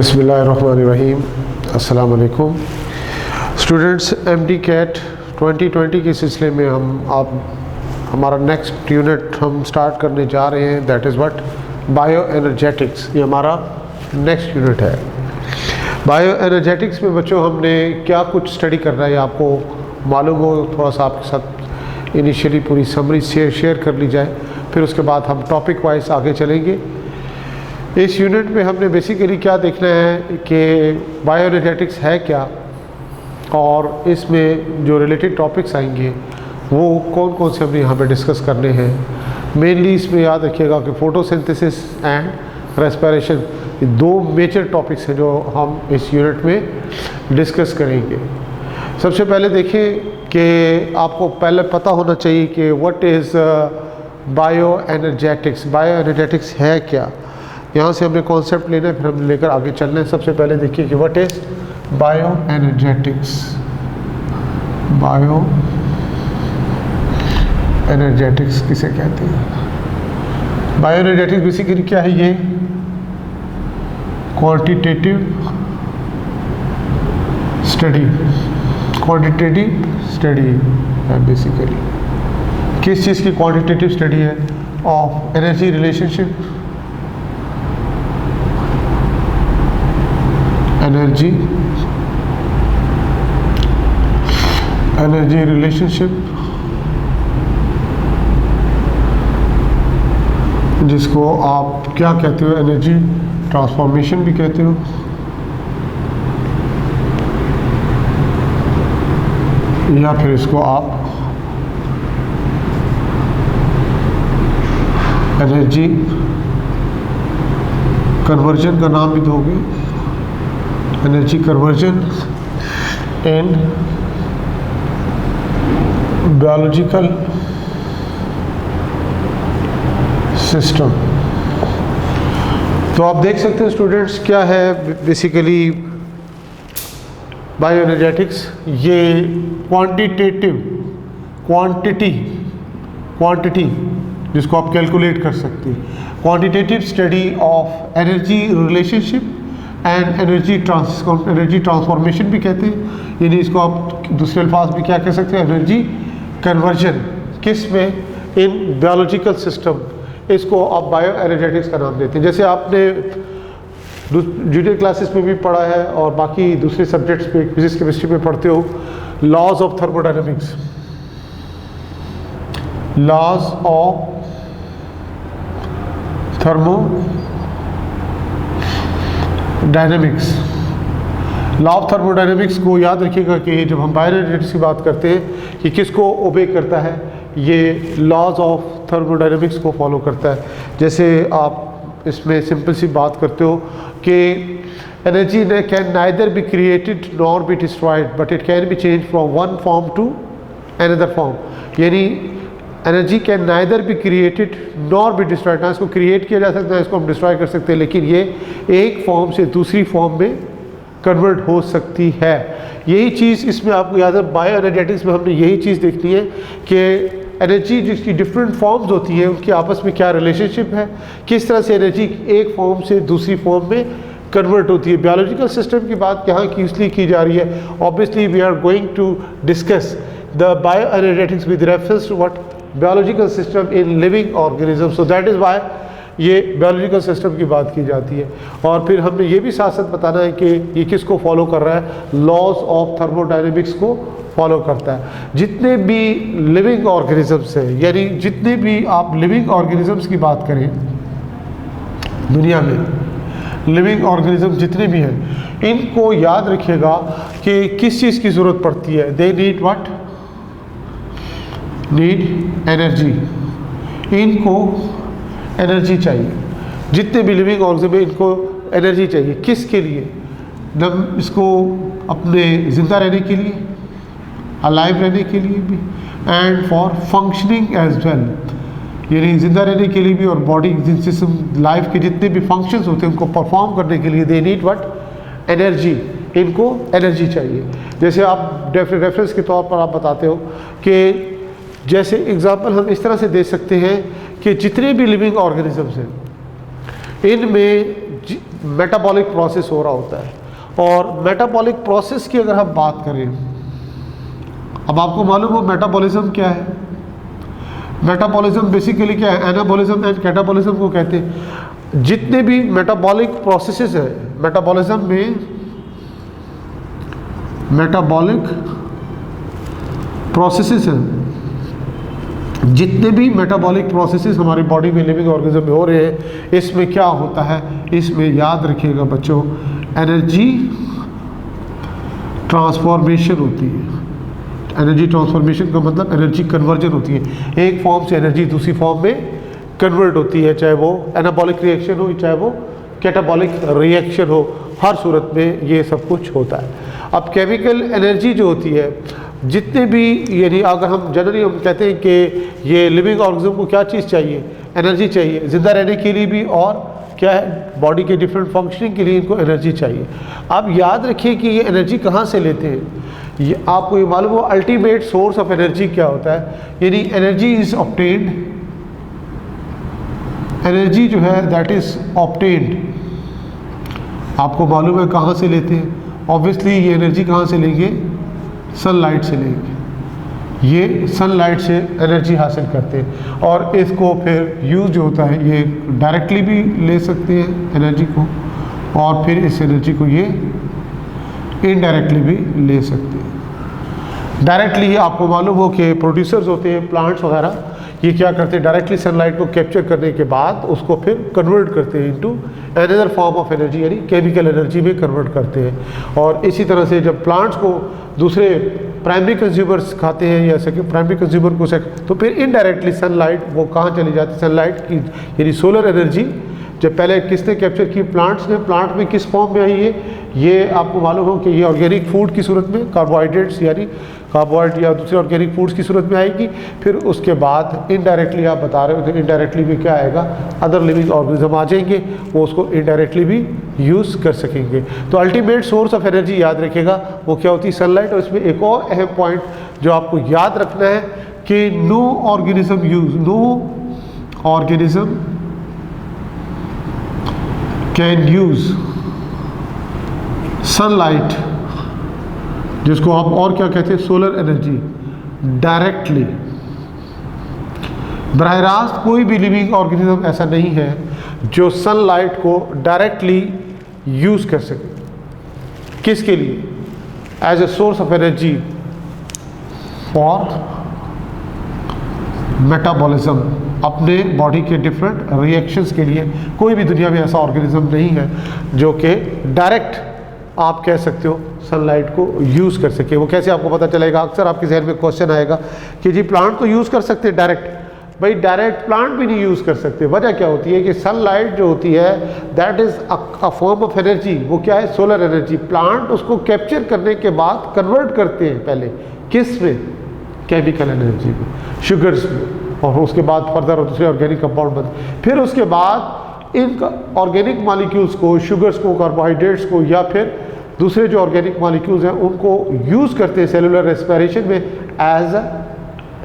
बिस्मिल्लाहिर्रहमानिर्रहीम। अस्सलाम वालेकुम स्टूडेंट्स। एमडी कैट 2020 के सिलसिले में हमारा नेक्स्ट यूनिट हम स्टार्ट करने जा रहे हैं, that is what bio energetics. ये हमारा नेक्स्ट यूनिट है। बायो एनर्जेटिक्स में बच्चों हमने क्या कुछ स्टडी करना है आपको मालूम हो, थोड़ा सा आपके साथ इनिशियली पूरी समरी शेयर कर ली जाए, फिर उसके बाद हम टॉपिक वाइज आगे चलेंगे। इस यूनिट में हमने बेसिकली क्या देखना है कि बायो एनर्जेटिक्स है क्या, और इसमें जो रिलेटेड टॉपिक्स आएंगे वो कौन कौन से हमने यहाँ पे डिस्कस करने हैं। मेनली इसमें याद रखिएगा कि फोटोसिंथेसिस एंड रेस्पिरेशन, दो मेजर टॉपिक्स हैं जो हम इस यूनिट में डिस्कस करेंगे। सबसे पहले देखें कि आपको पहले पता होना चाहिए कि what is bio energetics. Bio energetics है क्या, यहाँ से हमने कॉन्सेप्ट लेना है, फिर हम लेकर आगे चलना है। सबसे पहले देखिए कि what is bio energetics. Bio energetics किसे कहते हैं? बायो एनर्जेटिक्स बेसिकली क्या है? ये क्वांटिटेटिव स्टडी, क्वांटिटेटिव स्टडी है बेसिकली। किस चीज़ की क्वांटिटेटिव स्टडी है? Of energy relationship, energy relationship, जिसको आप क्या कहते हो? एनर्जी ट्रांसफॉर्मेशन भी कहते हो। या फिर इसको आप एनर्जी कन्वर्जन का नाम भी दोगे। Energy conversion in biological system. तो आप देख सकते हैं स्टूडेंट्स क्या है बेसिकली बायो एनर्जेटिक्स। ये क्वांटिटी जिसको आप कैलकुलेट कर सकते हैं, quantitative study of energy relationship and energy transformation भी कहते हैं। यानी इसको आप दूसरे अल्फाज भी क्या कह सकते हैं? Energy conversion. किस में? In biological system. इसको आप बायो एनर्जेटिक्स का नाम देते हैं। जैसे आपने जूनियर क्लासेस में भी पढ़ा है और बाकी दूसरे सब्जेक्ट्स में फिजिक्स केमिस्ट्री में पढ़ते हो, laws of thermodynamics. Laws of thermodynamics. Law of thermodynamics को याद रखिएगा कि जब हम बायो एनर्जेटिक्स की बात करते हैं कि किसको ओबे करता है, ये लॉज ऑफ थर्मोडायनेमिक्स को फॉलो करता है। जैसे आप इसमें सिंपल सी बात करते हो कि energy can neither be created nor be destroyed but it can be change from one form to another form. यानी energy can neither be created nor be destroyed, ना इसको क्रिएट किया जा सकता है, इसको हम डिस्ट्रॉय कर सकते हैं, लेकिन ये एक फॉर्म से दूसरी फॉर्म में कन्वर्ट हो सकती है। यही चीज़ इसमें आपको याद है, बायो एनर्जेटिक्स में हमने यही चीज़ देखनी है कि एनर्जी जिसकी डिफरेंट फॉर्म्स होती हैं उनकी आपस में क्या रिलेशनशिप है, किस तरह से एनर्जी एक फॉर्म से दूसरी फॉर्म में कन्वर्ट होती है। बायोलॉजिकल सिस्टम की बात यहाँ की इसलिए की जा रही है, obviously we are going to discuss the bioenergetics with reference to what biological system in living organism. So that is why ये बायोलॉजिकल सिस्टम की बात की जाती है। और फिर हमने ये भी साथ साथ बताना है कि ये किसको फॉलो कर रहा है? लॉज ऑफ थर्मोडायनेमिक्स को फॉलो करता है। जितने भी लिविंग ऑर्गेनिजम्स हैं, यानी जितने भी आप लिविंग ऑर्गेनिजम्स की बात करें दुनिया में, लिविंग ऑर्गेनिज्म जितने भी हैं, इनको याद रखिएगा कि किस चीज़ की ज़रूरत पड़ती है? They need what? Need energy. इनको एनर्जी चाहिए। जितने भी लिविंग ऑर्गेनिज्म है इनको एनर्जी चाहिए। किसके लिए? इसको अपने ज़िंदा रहने के लिए, अलाइव रहने के लिए भी, and for functioning as well. यानी ज़िंदा रहने के लिए भी और बॉडी सिस्टम लाइफ के जितने भी फंक्शंस होते हैं उनको परफॉर्म करने के लिए दे नीड व्हाट? एनर्जी। इनको एनर्जी चाहिए। जैसे आप रेफरेंस के तौर पर आप बताते हो कि जैसे एग्जांपल हम इस तरह से दे सकते हैं कि जितने भी लिविंग ऑर्गेनिजम्स हैं इनमें मेटाबॉलिक प्रोसेस हो रहा होता है। और मेटाबॉलिक प्रोसेस की अगर हम बात करें, अब आपको मालूम हो मेटाबॉलिज्म क्या है। मेटाबॉलिज्म बेसिकली क्या है, एनाबॉलिज्म एंड कैटाबॉलिज्म को कहते हैं। जितने भी मेटाबॉलिक प्रोसेसेस है, मेटाबॉलिज्म में मेटाबॉलिक प्रोसेसेस हैं, जितने भी मेटाबॉलिक प्रोसेसेस हमारी बॉडी में लिविंग ऑर्गेनिज्म में हो रहे हैं, इसमें क्या होता है, इसमें याद रखिएगा बच्चों, एनर्जी ट्रांसफॉर्मेशन होती है। एनर्जी ट्रांसफॉर्मेशन का मतलब एनर्जी कन्वर्जन होती है, एक फॉर्म से एनर्जी दूसरी फॉर्म में कन्वर्ट होती है, चाहे वो एनाबॉलिक रिएक्शन हो चाहे वो कैटाबॉलिक रिएक्शन हो, हर सूरत में ये सब कुछ होता है। अब केमिकल एनर्जी जो होती है, जितने भी, यानी अगर हम जनरली हम कहते हैं कि ये लिविंग ऑर्गेनिज्म को क्या चीज़ चाहिए, एनर्जी चाहिए, ज़िंदा रहने के लिए भी और क्या है, बॉडी के डिफरेंट फंक्शनिंग के लिए इनको एनर्जी चाहिए। अब याद रखिए कि ये एनर्जी कहाँ से लेते हैं, ये आपको ये मालूम हो अल्टीमेट सोर्स ऑफ एनर्जी क्या होता है, यानी एनर्जी इज़ ऑब्टेन्ड, एनर्जी जो है दैट इज़ ऑब्टेन्ड, आपको मालूम है कहाँ से लेते हैं। ऑब्वियसली ये एनर्जी कहाँ से लेंगे, सनलाइट से लेंगे, ये सनलाइट से एनर्जी हासिल करते हैं। और इसको फिर यूज़ जो होता है, ये डायरेक्टली भी ले सकते हैं एनर्जी को, और फिर इस एनर्जी को ये इनडायरेक्टली भी ले सकते हैं। डायरेक्टली आपको मालूम हो कि प्रोड्यूसर्स होते हैं प्लांट्स वगैरह, ये क्या करते हैं, डायरेक्टली सनलाइट को कैप्चर करने के बाद उसको फिर कन्वर्ट करते हैं into another form of energy, यानी केमिकल एनर्जी में कन्वर्ट करते हैं। और इसी तरह से जब प्लांट्स को दूसरे प्राइमरी कंज्यूमर्स खाते हैं या सेकेंड प्राइमरी कंज्यूमर को तो फिर इनडायरेक्टली सनलाइट वो कहाँ चली जाती है, सनलाइट की यानी सोलर एनर्जी जब पहले किसने कैप्चर की, प्लांट्स ने। प्लांट में किस फॉर्म में आई है, ये आपको मालूम हो कि ये ऑर्गेनिक फूड की सूरत में, कार्बोहाइड्रेट्स यानी कार्बोहाइड्रेट या दूसरे ऑर्गेनिक फूड्स की सूरत में आएगी। फिर उसके बाद इनडायरेक्टली आप बता रहे हो कि इनडायरेक्टली भी क्या आएगा, अदर लिविंग ऑर्गेनिज्म आ जाएंगे, वो उसको इनडायरेक्टली भी यूज़ कर सकेंगे। तो अल्टीमेट सोर्स ऑफ एनर्जी याद रखेगा वो क्या होती है, सनलाइट। और इसमें एक और अहम पॉइंट जो आपको याद रखना है कि no organism can use sunlight, जिसको आप और क्या कहते हैं, सोलर एनर्जी, डायरेक्टली। बराह रास्त कोई भी लिविंग ऑर्गेनिज्म ऐसा नहीं है जो सनलाइट को डायरेक्टली यूज़ कर सके। किसके लिए, as a source of energy for metabolism, अपने बॉडी के डिफरेंट रिएक्शंस के लिए। कोई भी दुनिया में ऐसा ऑर्गेनिज्म नहीं है जो कि डायरेक्ट आप कह सकते हो सनलाइट को यूज़ कर सके। वो कैसे आपको पता चलेगा, अक्सर आपके जहन में क्वेश्चन आएगा कि जी प्लांट तो यूज़ कर सकते हैं डायरेक्ट, भाई डायरेक्ट प्लांट भी नहीं यूज़ कर सकते। वजह क्या होती है कि सनलाइट जो होती है that is a form of energy, वो क्या है, सोलर एनर्जी। प्लांट उसको कैप्चर करने के बाद कन्वर्ट करते हैं पहले किस में, केमिकल एनर्जी में, शुगर्स में, और उसके बाद फर्दर दूसरे ऑर्गेनिक कंपाउंड बनते। फिर उसके बाद इन ऑर्गेनिक मॉलिक्यूल्स को, शुगर्स को, कार्बोहाइड्रेट्स को, या फिर दूसरे जो ऑर्गेनिक मॉलिक्यूल्स हैं उनको यूज़ करते हैं सेलुलर रेस्पिरेशन में as a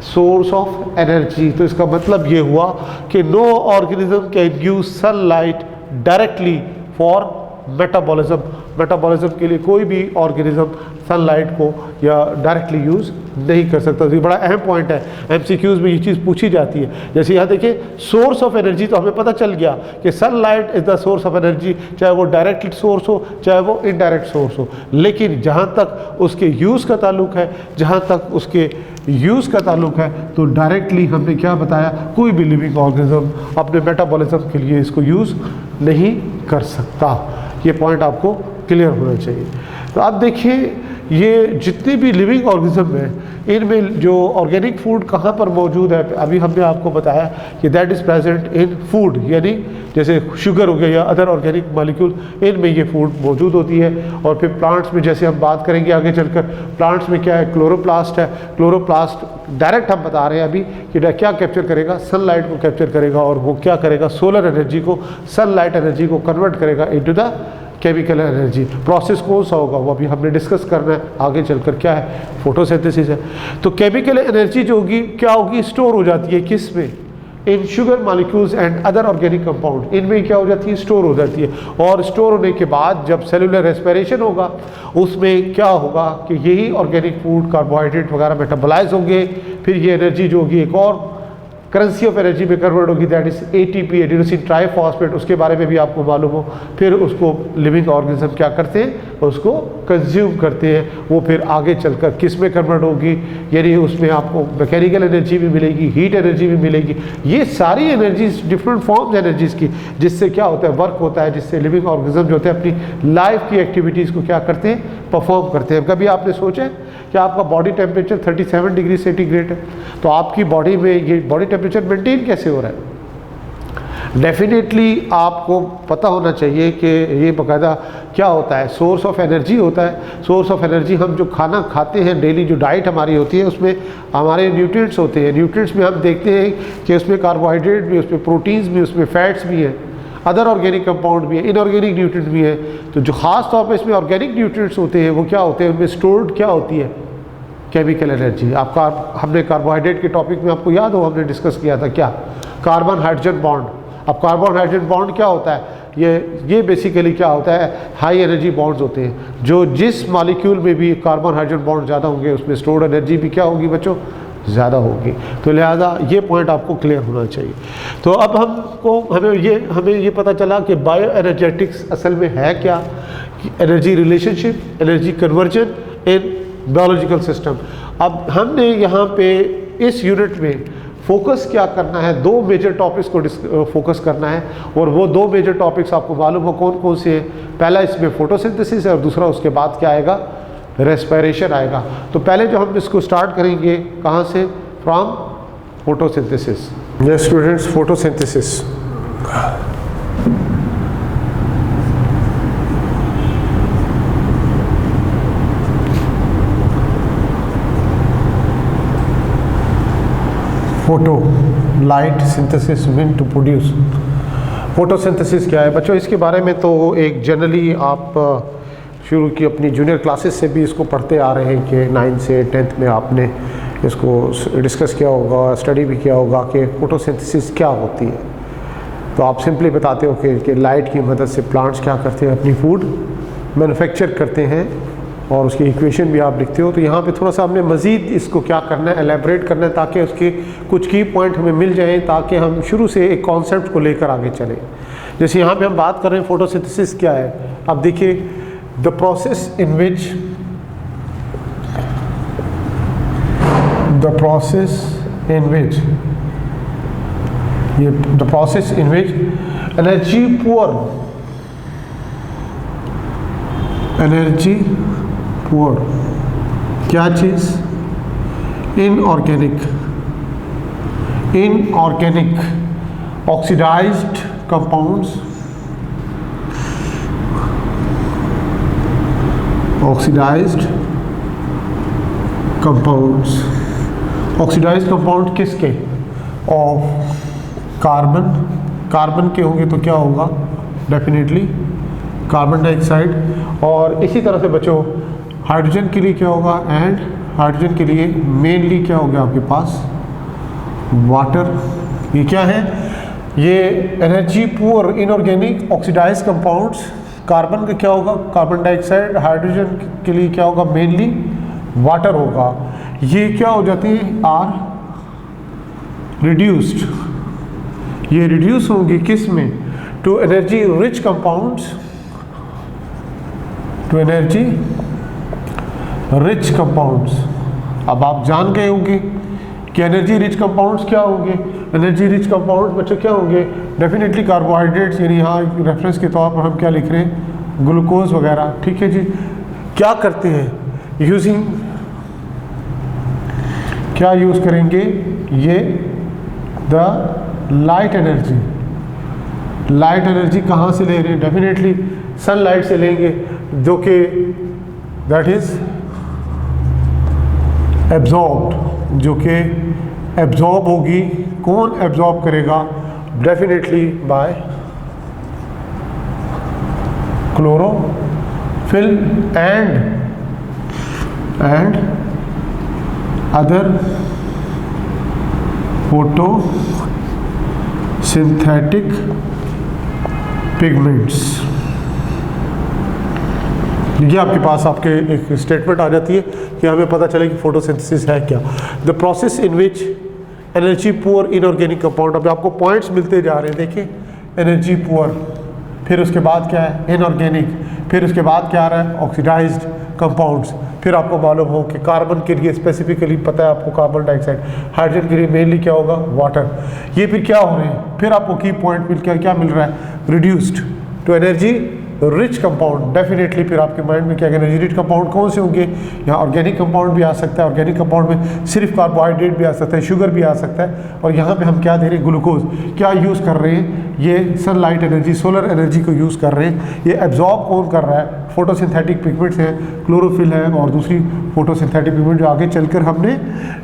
source of energy. तो इसका मतलब ये हुआ कि no organism can use sunlight directly for metabolism. Metabolism के लिए कोई भी ऑर्गेनिज्म सनलाइट को या डायरेक्टली यूज़ नहीं कर सकता। तो ये बड़ा अहम पॉइंट है, एमसीक्यूज़ में ये चीज़ पूछी जाती है। जैसे यहाँ देखिए, सोर्स ऑफ एनर्जी तो हमें पता चल गया कि sunlight is the source of energy, चाहे वो डायरेक्ट सोर्स हो चाहे वो इनडायरेक्ट सोर्स हो। लेकिन जहाँ तक उसके यूज़ का ताल्लुक है, जहाँ तक उसके यूज़ का ताल्लुक है, तो डायरेक्टली हमने क्या बताया, कोई भी लिविंग ऑर्गेनिज्म अपने मेटाबॉलिज्म के लिए इसको यूज़ नहीं कर सकता। ये पॉइंट आपको क्लियर होना चाहिए। तो आप देखिए, ये जितने भी लिविंग ऑर्गेनिज्म हैं इनमें जो ऑर्गेनिक फूड कहाँ पर मौजूद है, अभी हमने आपको बताया कि that is present in food, यानी जैसे शुगर हो गया या अदर ऑर्गेनिक मॉलिक्यूल, इनमें ये फूड मौजूद होती है। और फिर प्लांट्स में, जैसे हम बात करेंगे आगे चलकर, प्लांट्स में क्या है, क्लोरोप्लास्ट है। क्लोरोप्लास्ट डायरेक्ट हम बता रहे हैं अभी कि क्या कैप्चर करेगा, सनलाइट को कैप्चर करेगा, और वो क्या करेगा, सोलर एनर्जी को, सनलाइट एनर्जी को कन्वर्ट करेगा into the chemical energy. Process कौन सा होगा वो अभी हमने डिस्कस करना है आगे चलकर, क्या है, फोटोसिंथेसिस है। तो केमिकल एनर्जी जो होगी क्या होगी, स्टोर हो जाती है किस में, इन sugar molecules and other organic compound, इनमें क्या हो जाती है, स्टोर हो जाती है। और स्टोर होने के बाद जब सेलुलर रेस्पिरेशन होगा उसमें क्या होगा कि यही ऑर्गेनिक फूड कार्बोहाइड्रेट वगैरह मेटाबोलाइज होंगे, फिर ये एनर्जी जो होगी एक और करेंसी ऑफ एनर्जी में कन्वर्ट होगी, that is ATP, adenosine triphosphate, उसके बारे में भी आपको मालूम हो। फिर उसको लिविंग ऑर्गेनिज्म क्या करते हैं, उसको कंज्यूम करते हैं। वो फिर आगे चलकर किस में कन्वर्ट होगी, यानी उसमें आपको मैकेनिकल एनर्जी भी मिलेगी, हीट एनर्जी भी मिलेगी। ये सारी एनर्जीज डिफरेंट फॉर्म्स एनर्जीज की, जिससे क्या होता है, वर्क होता है, जिससे लिविंग ऑर्गेनिज्म जो होते हैं अपनी लाइफ की एक्टिविटीज़ को क्या करते हैं, परफॉर्म करते हैं। कभी आपने सोचा है कि आपका बॉडी टेम्परेचर 37 डिग्री सेंटीग्रेड है, तो आपकी बॉडी में ये बॉडी टेम्परेचर मेंटेन कैसे हो रहा है? डेफिनेटली आपको पता होना चाहिए कि ये बाकायदा क्या होता है, सोर्स ऑफ एनर्जी होता है। सोर्स ऑफ एनर्जी, हम जो खाना खाते हैं, डेली जो डाइट हमारी होती है, उसमें हमारे न्यूट्रिएंट्स होते हैं। न्यूट्रिएंट्स में हम देखते हैं कि उसमें कार्बोहाइड्रेट भी, उसमें प्रोटीन्स भी, उसमें फैट्स भी हैं, अदर ऑर्गेनिक कंपाउंड भी है, इनऑर्गेनिक न्यूट्रिएंट्स भी है। तो जो खास तौर पे इसमें ऑर्गेनिक न्यूट्रिएंट्स होते हैं वो क्या होते हैं, उनमें स्टोर्ड क्या होती है, केमिकल एनर्जी। आपका हमने कार्बोहाइड्रेट के टॉपिक में आपको याद हो, हमने डिस्कस किया था क्या, कार्बन हाइड्रोजन बॉन्ड। अब कार्बन हाइड्रोजन बॉन्ड क्या होता है, ये बेसिकली क्या होता है, हाई एनर्जी बॉन्ड्स होते हैं। जो जिस मॉलिक्यूल में भी कार्बन हाइड्रोजन बॉन्ड ज़्यादा होंगे उसमें स्टोर्ड एनर्जी भी क्या होगी बच्चों, ज़्यादा होगी। तो लिहाजा ये पॉइंट आपको क्लियर होना चाहिए। तो अब हमें ये पता चला कि बायो एनर्जेटिक्स असल में है क्या, energy relationship, energy conversion in biological system. अब हमने यहाँ पे इस यूनिट में फोकस क्या करना है, दो मेजर टॉपिक्स को फोकस करना है। और वो दो मेजर टॉपिक्स आपको मालूम हो कौन कौन से हैं। पहला इसमें फोटोसिंथेसिस है और दूसरा उसके बाद क्या आएगा, रेस्पिरेशन आएगा। तो पहले जो हम इसको स्टार्ट करेंगे कहाँ से, from photosynthesis. Yes students, photosynthesis. Photo, light, synthesis, wind to produce. Photosynthesis क्या है बच्चों, इसके बारे में तो एक जनरली आप शुरू की अपनी जूनियर क्लासेस से भी इसको पढ़ते आ रहे हैं कि 9th से 10th में आपने इसको डिस्कस किया होगा, स्टडी भी किया होगा कि फोटोसिंथेसिस क्या होती है। तो आप सिंपली बताते हो कि लाइट की मदद से प्लांट्स क्या करते हैं, अपनी फूड मैन्युफैक्चर करते हैं और उसकी इक्वेशन भी आप लिखते हो। तो यहाँ पे थोड़ा सा हमने मज़ीद इसको क्या करना है, एलेबरेट करना है, ताकि उसके कुछ की पॉइंट हमें मिल जाएँ, ताकि हम शुरू से एक कॉन्सेप्ट को लेकर आगे चलें। जैसे यहाँ पे हम बात कर रहे हैं फोटोसिंथेसिस क्या है। अब देखिए, the process in which energy poor क्या चीज़, inorganic oxidised compounds, oxidised compound किसके, ऑफ कार्बन के होंगे तो क्या होगा, डेफिनेटली कार्बन डाइऑक्साइड। और इसी तरह से बच्चों हाइड्रोजन के लिए क्या होगा, एंड हाइड्रोजन के लिए मेनली क्या होगा आपके पास, वाटर। ये क्या है, ये energy poor inorganic oxidised compounds. Carbon का क्या होगा, कार्बन डाइऑक्साइड। हाइड्रोजन के लिए क्या होगा, मेनली वाटर होगा। ये क्या हो जाती है, आर रिड्यूस्ड, ये रिड्यूस होंगी किस में, to energy rich compounds, to energy rich compounds. अब आप जान गए होंगे कि एनर्जी रिच कंपाउंड्स क्या होंगे। एनर्जी रिच कंपाउंड्स बच्चों क्या होंगे, डेफिनेटली कार्बोहाइड्रेट्स, यानी यहाँ रेफरेंस के तौर पर हम क्या लिख रहे हैं, ग्लूकोज वगैरह। ठीक है जी, क्या करते हैं, यूजिंग, क्या यूज़ करेंगे, ये द लाइट एनर्जी कहाँ से ले रहे हैं, डेफिनेटली सनलाइट से लेंगे, जो कि दैट इज एब्जॉर्ब्ड, जो कि एब्जॉर्ब होगी। कौन एब्जॉर्ब करेगा, definitely bye chlorophyll and other photo synthetic pigments. ये आपके पास आपके एक स्टेटमेंट आ जाती है कि हमें पता चले कि फोटोसिंथेसिस है क्या। The process in which energy poor inorganic compound, अब आपको पॉइंट्स मिलते जा रहे हैं, देखिए एनर्जी पुअर, फिर उसके बाद क्या है इनऑर्गेनिक, फिर उसके बाद क्या आ रहा है ऑक्सीडाइज्ड कंपाउंड्स, फिर आपको मालूम हो कि कार्बन के लिए स्पेसिफिकली पता है आपको कार्बन डाइऑक्साइड, हाइड्रोजन के लिए मेनली क्या होगा वाटर। ये फिर क्या हो रहे हैं, फिर आपको की पॉइंट मिल क्या मिल रहा है reduced to energy rich compound. Definitely फिर आपके माइंड में क्या एनर्जी रिच कंपाउंड कौन से होंगे, यहाँ ऑर्गेनिक कंपाउंड भी आ सकता है, ऑर्गेनिक कंपाउंड में सिर्फ कार्बोहाइड्रेट भी आ सकता है, शुगर भी आ सकता है, और यहाँ पे हम क्या दे रहे हैं ग्लूकोज। क्या यूज़ कर रहे हैं, ये सनलाइट एनर्जी सोलर एनर्जी को यूज़ कर रहे हैं। ये एब्जॉर्ब कौन कर रहा है, फोटोसिंथेटिक पिगमेंट्स हैं, क्लोरोफिल है और दूसरी फोटोसिंथेटिक पिगमेंट जो आगे चलकर हमने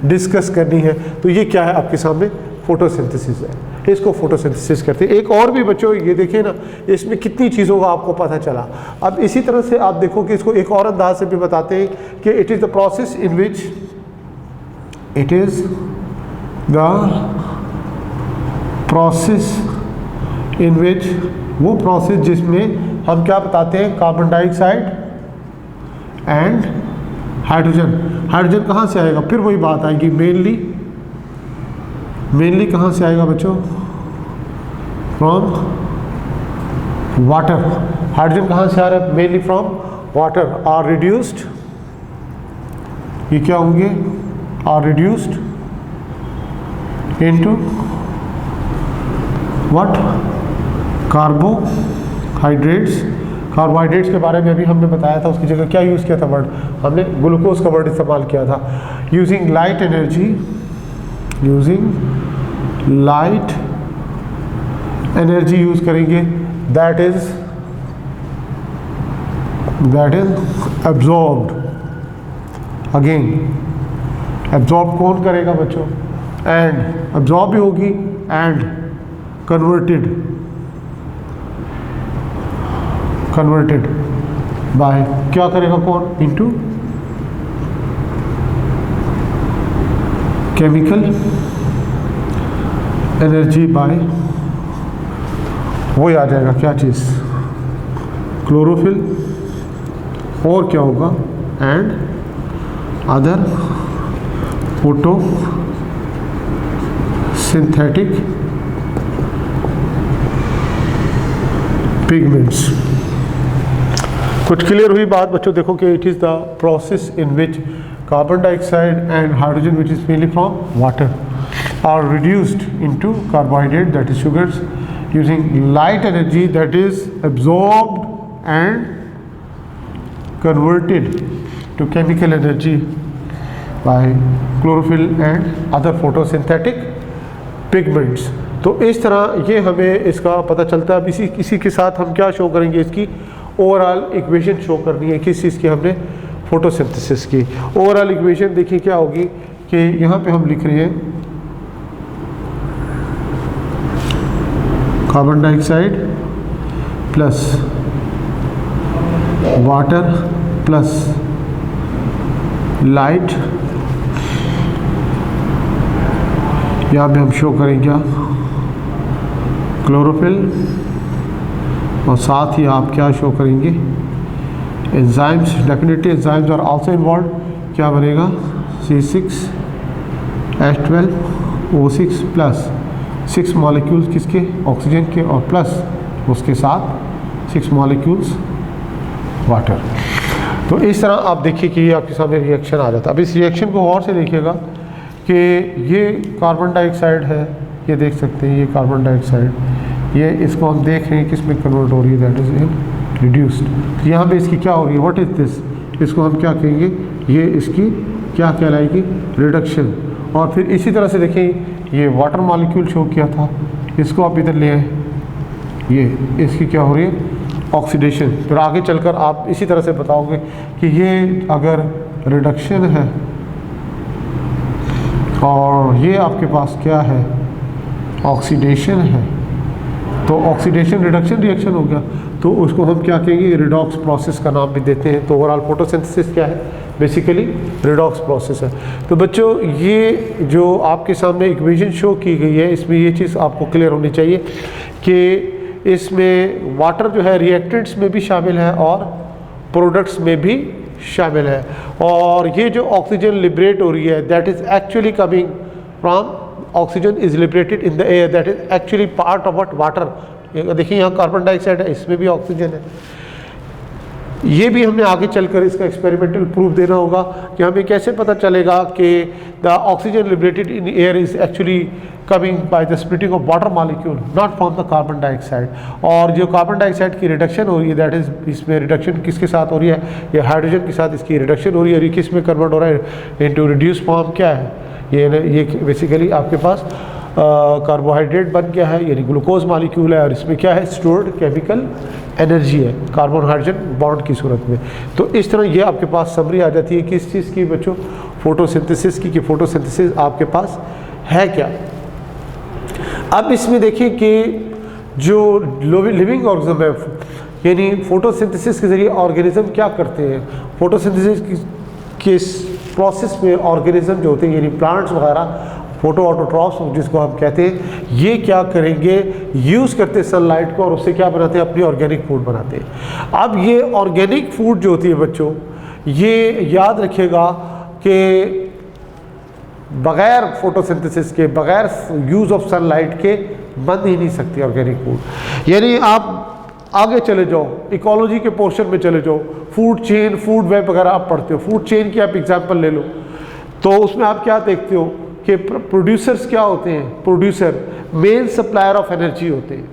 डिस्कस करनी है। तो ये क्या है आपके सामने फोटोसिंथेसिस है, इसको फोटोसिंथेसिस करते हैं। एक और भी बच्चों ये देखिए ना, इसमें कितनी चीज़ों का आपको पता चला। अब इसी तरह से आप देखो कि इसको एक और अंदाज से भी बताते हैं कि it is the process in which it is the process in which, वो प्रोसेस जिसमें हम क्या बताते हैं carbon dioxide and hydrogen. Hydrogen कहाँ से आएगा, फिर वही बात आएगी, मेनली कहाँ से आएगा बच्चों, फ्रॉम वाटर। हाइड्रोजन कहाँ से आ रहा है, mainly from water. Are reduced, ये क्या होंगे, are reduced into what, carbohydrates. Carbohydrates के बारे में अभी हमने बताया था, उसकी जगह क्या यूज़ किया था वर्ड, हमने ग्लूकोज का वर्ड इस्तेमाल किया था। Using light energy, using light energy use करेंगे, that is absorbed. Again absorb कौन करेगा बच्चों, एंड एब्जॉर्ब भी होगी एंड कन्वर्टेड बाय क्या करेगा कौन, इनटू केमिकल एनर्जी बाय, वो आ जाएगा क्या चीज़, क्लोरोफिल, और क्या होगा and other photo synthetic pigments. कुछ क्लियर हुई बात बच्चों। देखो कि it is the process in which carbon dioxide and hydrogen, which is mainly from water, are reduced into carbohydrate, that is sugars, using light energy, that is absorbed and converted to chemical energy by chlorophyll and other photosynthetic pigments। तो इस तरह ये हमें इसका पता चलता है। अब इसी के साथ हम क्या शो करेंगे, इसकी ओवरऑल इक्वेशन शो करनी है, किस चीज़ की, हमने फोटोसिंथेसिस की। ओवरऑल इक्वेशन देखिए क्या होगी कि यहाँ पे हम लिख रहे हैं carbon dioxide plus water plus light, यहाँ पे हम शो करेंगे क्लोरोफिल, और साथ ही आप क्या शो करेंगे enzymes. Definitely enzymes are also involve. क्या बनेगा C6H12O6 प्लस 6 मॉलिक्यूल्स किसके, ऑक्सीजन के, और प्लस उसके साथ 6 मॉलिक्यूल्स वाटर। तो इस तरह आप देखिए कि ये आपके सामने रिएक्शन आ जाता है। अब इस रिएक्शन को और से देखिएगा कि ये कार्बन डाइऑक्साइड है, ये देख सकते हैं ये कार्बन डाइऑक्साइड, ये इसको हम देख रहे हैं किस में कन्वर्ट हो रही है, दैट इज इन रिड्यूस्ड। यहाँ पे इसकी क्या हो रही है, व्हाट इज दिस, इसको हम क्या कहेंगे, ये इसकी क्या कहलाएगी, रिडक्शन। और फिर इसी तरह से देखें ये वाटर मॉलिक्यूल शो किया था, इसको आप इधर ले आए, ये इसकी क्या हो रही है, ऑक्सीडेशन। फिर आगे चलकर आप इसी तरह से बताओगे कि ये अगर रिडक्शन है और ये आपके पास क्या है, ऑक्सीडेशन है, तो ऑक्सीडेशन रिडक्शन रिएक्शन हो गया, तो उसको हम क्या कहेंगे, रिडॉक्स प्रोसेस का नाम भी देते हैं। तो ओवरऑल फोटोसिंथेसिस क्या है, बेसिकली रिडॉक्स प्रोसेस है। तो बच्चों ये जो आपके सामने इक्वेशन शो की गई है, इसमें ये चीज़ आपको क्लियर होनी चाहिए कि इसमें वाटर जो है रिएक्टेंट्स में भी शामिल है और प्रोडक्ट्स में भी शामिल है। और ये जो ऑक्सीजन लिबरेट हो रही है, that is actually coming from, oxygen is liberated in the air, that is actually part of what, water. देखिए यहाँ कार्बन डाइऑक्साइड है, इसमें भी ऑक्सीजन है। ये भी हमने आगे चलकर इसका एक्सपेरिमेंटल प्रूफ देना होगा कि हमें कैसे पता चलेगा कि the oxygen liberated in air is actually coming by the splitting of water molecule, not from the carbon dioxide. और जो कार्बन डाइऑक्साइड की रिडक्शन हो रही है, दैट इज, इसमें रिडक्शन किसके साथ हो रही है, ये हाइड्रोजन के साथ इसकी रिडक्शन हो रही है। और ये किस में कन्वर्ट हो रहा है, इनटू रिड्यूस फॉर्म क्या है, ये बेसिकली आपके पास कार्बोहाइड्रेट बन गया है, यानी ग्लूकोज मॉलिक्यूल है। और इसमें क्या है, स्टोर्ड केमिकल एनर्जी है कार्बन हाइड्रोजन बॉन्ड की सूरत में। तो इस तरह ये आपके पास समरी आ जाती है किस चीज़ की बच्चों, फोटोसिंथेसिस की, कि फोटोसिंथेसिस आपके पास है क्या। अब इसमें देखिए कि जो लिविंग ऑर्गेनिज्म है, यानी फोटोसिंथेसिस के ज़रिए ऑर्गेनिज्म क्या करते हैं, फोटोसिंथेसिस के प्रोसेस में ऑर्गेनिज्म जो होते हैं, यानी प्लांट्स वगैरह, फोटो ऑटोट्रॉफ्स जिसको हम कहते हैं, ये क्या करेंगे, यूज़ करते हैं सनलाइट को और उससे क्या बनाते हैं, अपनी ऑर्गेनिक फूड बनाते हैं। अब ये ऑर्गेनिक फूड जो होती है बच्चों, ये याद रखिएगा कि बग़ैर फोटोसिंथेसिस के, बग़ैर यूज़ ऑफ सनलाइट के बन ही नहीं सकती ऑर्गेनिक फूड। यानी आप आगे चले जाओ, इकोलॉजी के पोर्शन में चले जाओ, फूड चेन, फूड वेब वगैरह आप पढ़ते हो, फूड चेन की आप एग्जांपल ले लो, तो उसमें आप क्या देखते हो कि प्रोड्यूसर्स क्या होते हैं, producer main supplier of energy होते हैं।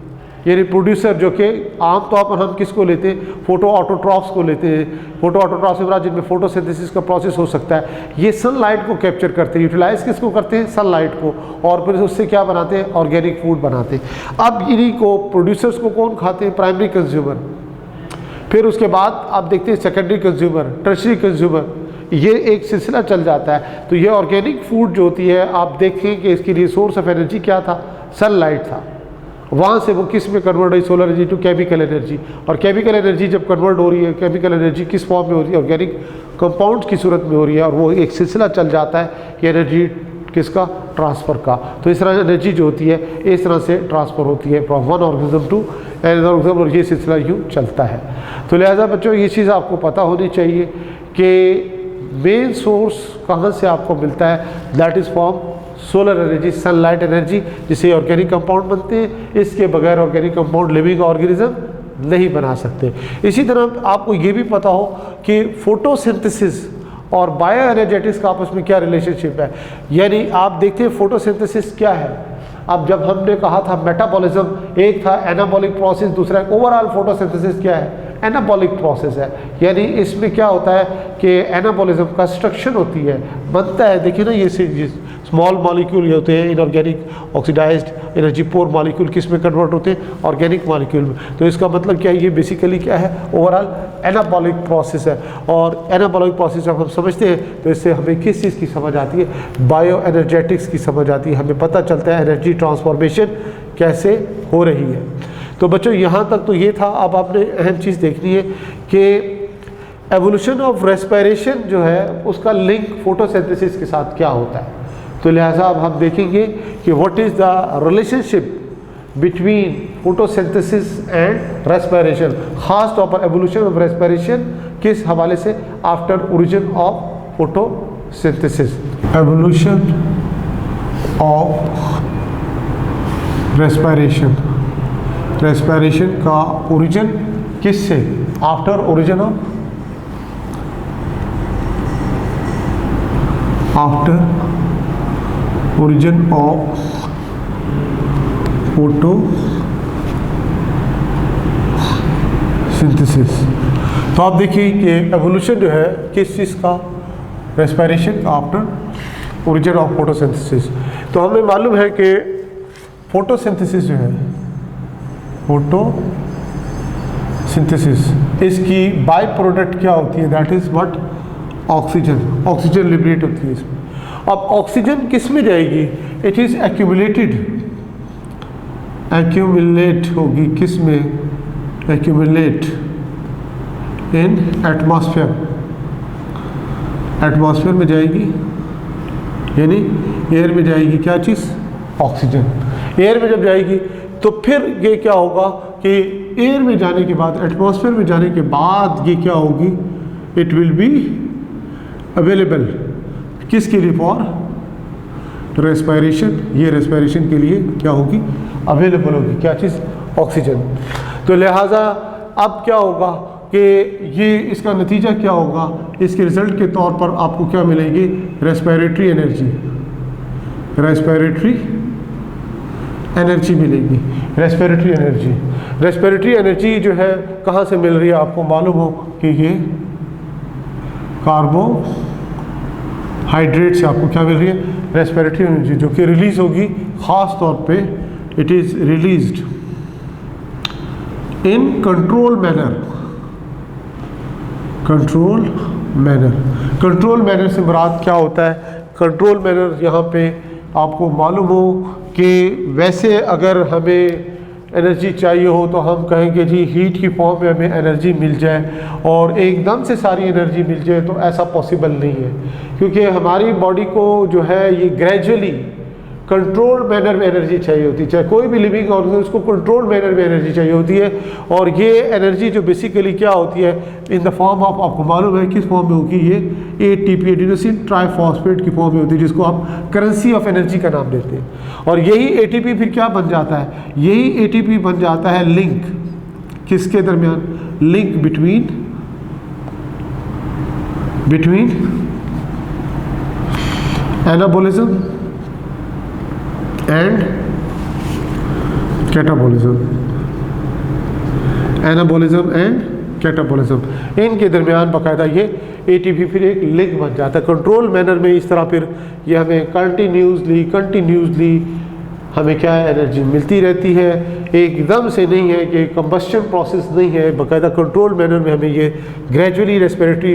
यानी प्रोड्यूसर जो कि आमतौर पर हम किसको लेते हैं, फोटो ऑटोट्रॉफ्स को लेते हैं। फोटो ऑटोट्रॉफ्स में जिनमें फोटोसिंथेसिस का प्रोसेस हो सकता है, ये सनलाइट को कैप्चर करते हैं, यूटिलाइज किसको करते हैं, सनलाइट को, और फिर उससे क्या बनाते हैं, ऑर्गेनिक फूड बनाते हैं। अब इन्हीं को प्रोड्यूसर्स को कौन खाते हैं, प्राइमरी कंज्यूमर। फिर उसके बाद आप देखते हैं सेकेंडरी कंज्यूमर, टर्शरी कंज्यूमर, ये एक सिलसिला चल जाता है। तो ये ऑर्गेनिक फूड जो होती है, आप देखें कि इसकी रिसोर्स ऑफ एनर्जी क्या था, सनलाइट था। वहाँ से वो किस में कन्वर्ट हुई, solar energy to chemical energy. और केमिकल एनर्जी जब कन्वर्ट हो रही है, केमिकल एनर्जी किस फॉर्म में हो रही है, ऑर्गेनिक कंपाउंड्स की सूरत में हो रही है। और वो एक सिलसिला चल जाता है कि एनर्जी किसका, ट्रांसफ़र का। तो इस तरह एनर्जी जो होती है इस तरह से ट्रांसफ़र होती है from one organism to another organism, और ये सिलसिला यूँ चलता है। तो लिहाजा बच्चों ये चीज़ आपको पता होनी चाहिए कि मेन सोर्स कहाँ से आपको मिलता है, that is from solar energy, sunlight energy, जिससे ऑर्गेनिक कंपाउंड बनते हैं। इसके बगैर ऑर्गेनिक कंपाउंड लिविंग ऑर्गेनिज्म नहीं बना सकते। इसी तरह आपको ये भी पता हो कि फोटोसिंथेसिस और बायो एनर्जेटिक्स का आपस में क्या रिलेशनशिप है। यानी आप देखते हैं फोटोसिंथेसिस क्या है। अब जब हमने कहा था मेटाबॉलिज्म, एक था एनाबॉलिक प्रोसेस, दूसरा ओवरऑल फोटोसिंथेसिस क्या है, एनाबॉलिक प्रोसेस है। यानी इसमें क्या होता है कि एनाबॉलिज्म कंस्ट्रक्शन होती है, बनता है। देखिए ना ये स्मॉल मॉलिक्यूल ये होते हैं इनऑर्गेनिक ऑक्सीडाइज्ड एनर्जी पोर मॉलिक्यूल किस में कन्वर्ट होते हैं, ऑर्गेनिक मॉलिक्यूल में। तो इसका मतलब क्या है, ये बेसिकली क्या है, ओवरऑल एनाबॉलिक प्रोसेस है। और एनाबॉलिक प्रोसेस जब हम समझते हैं तो इससे हमें किस चीज़ की समझ आती है, बायो एनर्जेटिक्स की समझ आती है। हमें पता चलता है एनर्जी ट्रांसफॉर्मेशन कैसे हो रही है। तो बच्चों यहाँ तक तो ये था। अब आपने अहम चीज़ देखनी है कि एवोल्यूशन ऑफ रेस्पिरेशन जो है उसका लिंक फोटोसिंथेसिस के साथ क्या होता है। तो लिहाजा अब हम देखेंगे कि what is the relationship between photosynthesis and respiration, खास तौर पर एवोल्यूशन ऑफ रेस्पिरेशन किस हवाले से, after origin of photosynthesis. Evolution of respiration, respiration का ओरिजिन किससे, after origin of, after origin of photosynthesis. तो आप देखिए कि एवोल्यूशन जो है किस चीज़ का, respiration after origin of photosynthesis. तो हमें मालूम है कि फोटोसिंथेसिस जो है, फोटोसिंथेसिस, इसकी बाय प्रोडक्ट क्या होती है, that is what, oxygen. Oxygen liberate होती है इसमें। अब ऑक्सीजन किस में जाएगी, इट इज़ एक्यूमुलेटेड एक्यूमुलेट होगी किस में, एक्यूमुलेट इन एटमॉस्फेयर, एटमॉस्फेयर में जाएगी, यानी एयर में जाएगी क्या चीज़, ऑक्सीजन। एयर में जब जाएगी तो फिर ये क्या होगा कि एयर में जाने के बाद, एटमॉस्फेयर में जाने के बाद ये क्या होगी, इट विल बी अवेलेबल किसके लिए, फॉर रेस्पिरेशन। ये रेस्पिरेशन के लिए क्या होगी, अवेलेबल होगी क्या चीज़, ऑक्सीजन। तो लिहाजा अब क्या होगा कि ये इसका नतीजा क्या होगा, इसके रिजल्ट के तौर पर आपको क्या मिलेगी, रेस्पिरेटरी एनर्जी, रेस्पिरेटरी एनर्जी मिलेगी। रेस्पिरेटरी एनर्जी, रेस्पिरेटरी एनर्जी जो है कहाँ से मिल रही है, आपको मालूम हो कि ये कार्बोहाइड्रेट से आपको क्या मिल रही है, रेस्पिरेटरी एनर्जी, जो कि रिलीज होगी ख़ास तौर पे, it is released in control manner, control manner. Control manner से मुराद क्या होता है, कंट्रोल मैनर यहाँ पे आपको मालूम हो कि वैसे अगर हमें एनर्जी चाहिए हो तो हम कहेंगे जी हीट की फॉर्म में हमें एनर्जी मिल जाए और एकदम से सारी एनर्जी मिल जाए, तो ऐसा पॉसिबल नहीं है, क्योंकि हमारी बॉडी को जो है ये ग्रेजुअली कंट्रोल मैनर में एनर्जी चाहिए होती है। चाहे कोई भी लिविंग ऑर्गेनिज्म, उसको कंट्रोल मैनर में एनर्जी चाहिए होती है। और ये एनर्जी जो बेसिकली क्या होती है, इन द फॉर्म ऑफ, आपको मालूम है किस फॉर्म में होगी, ये ATP, एडिनोसिन ट्राइफॉस्फेट की फॉर्म में होती है, जिसको आप करेंसी ऑफ एनर्जी का नाम देते हैं। और यही ATP फिर क्या बन जाता है, यही ATP बन जाता है लिंक किसके दरमियान, link between anabolism and catabolism, anabolism and catabolism, इनके दरमियान बाकायदा ये ATP फिर एक लिंक बन जाता है कंट्रोल मैनर में। इस तरह फिर ये हमें कंटिन्यूसली हमें क्या है, एनर्जी मिलती रहती है, एकदम से नहीं है कि कंबस्शन प्रोसेस नहीं है, बाकायदा कंट्रोल मैनर में हमें ये ग्रेजुअली रेस्पिरेटरी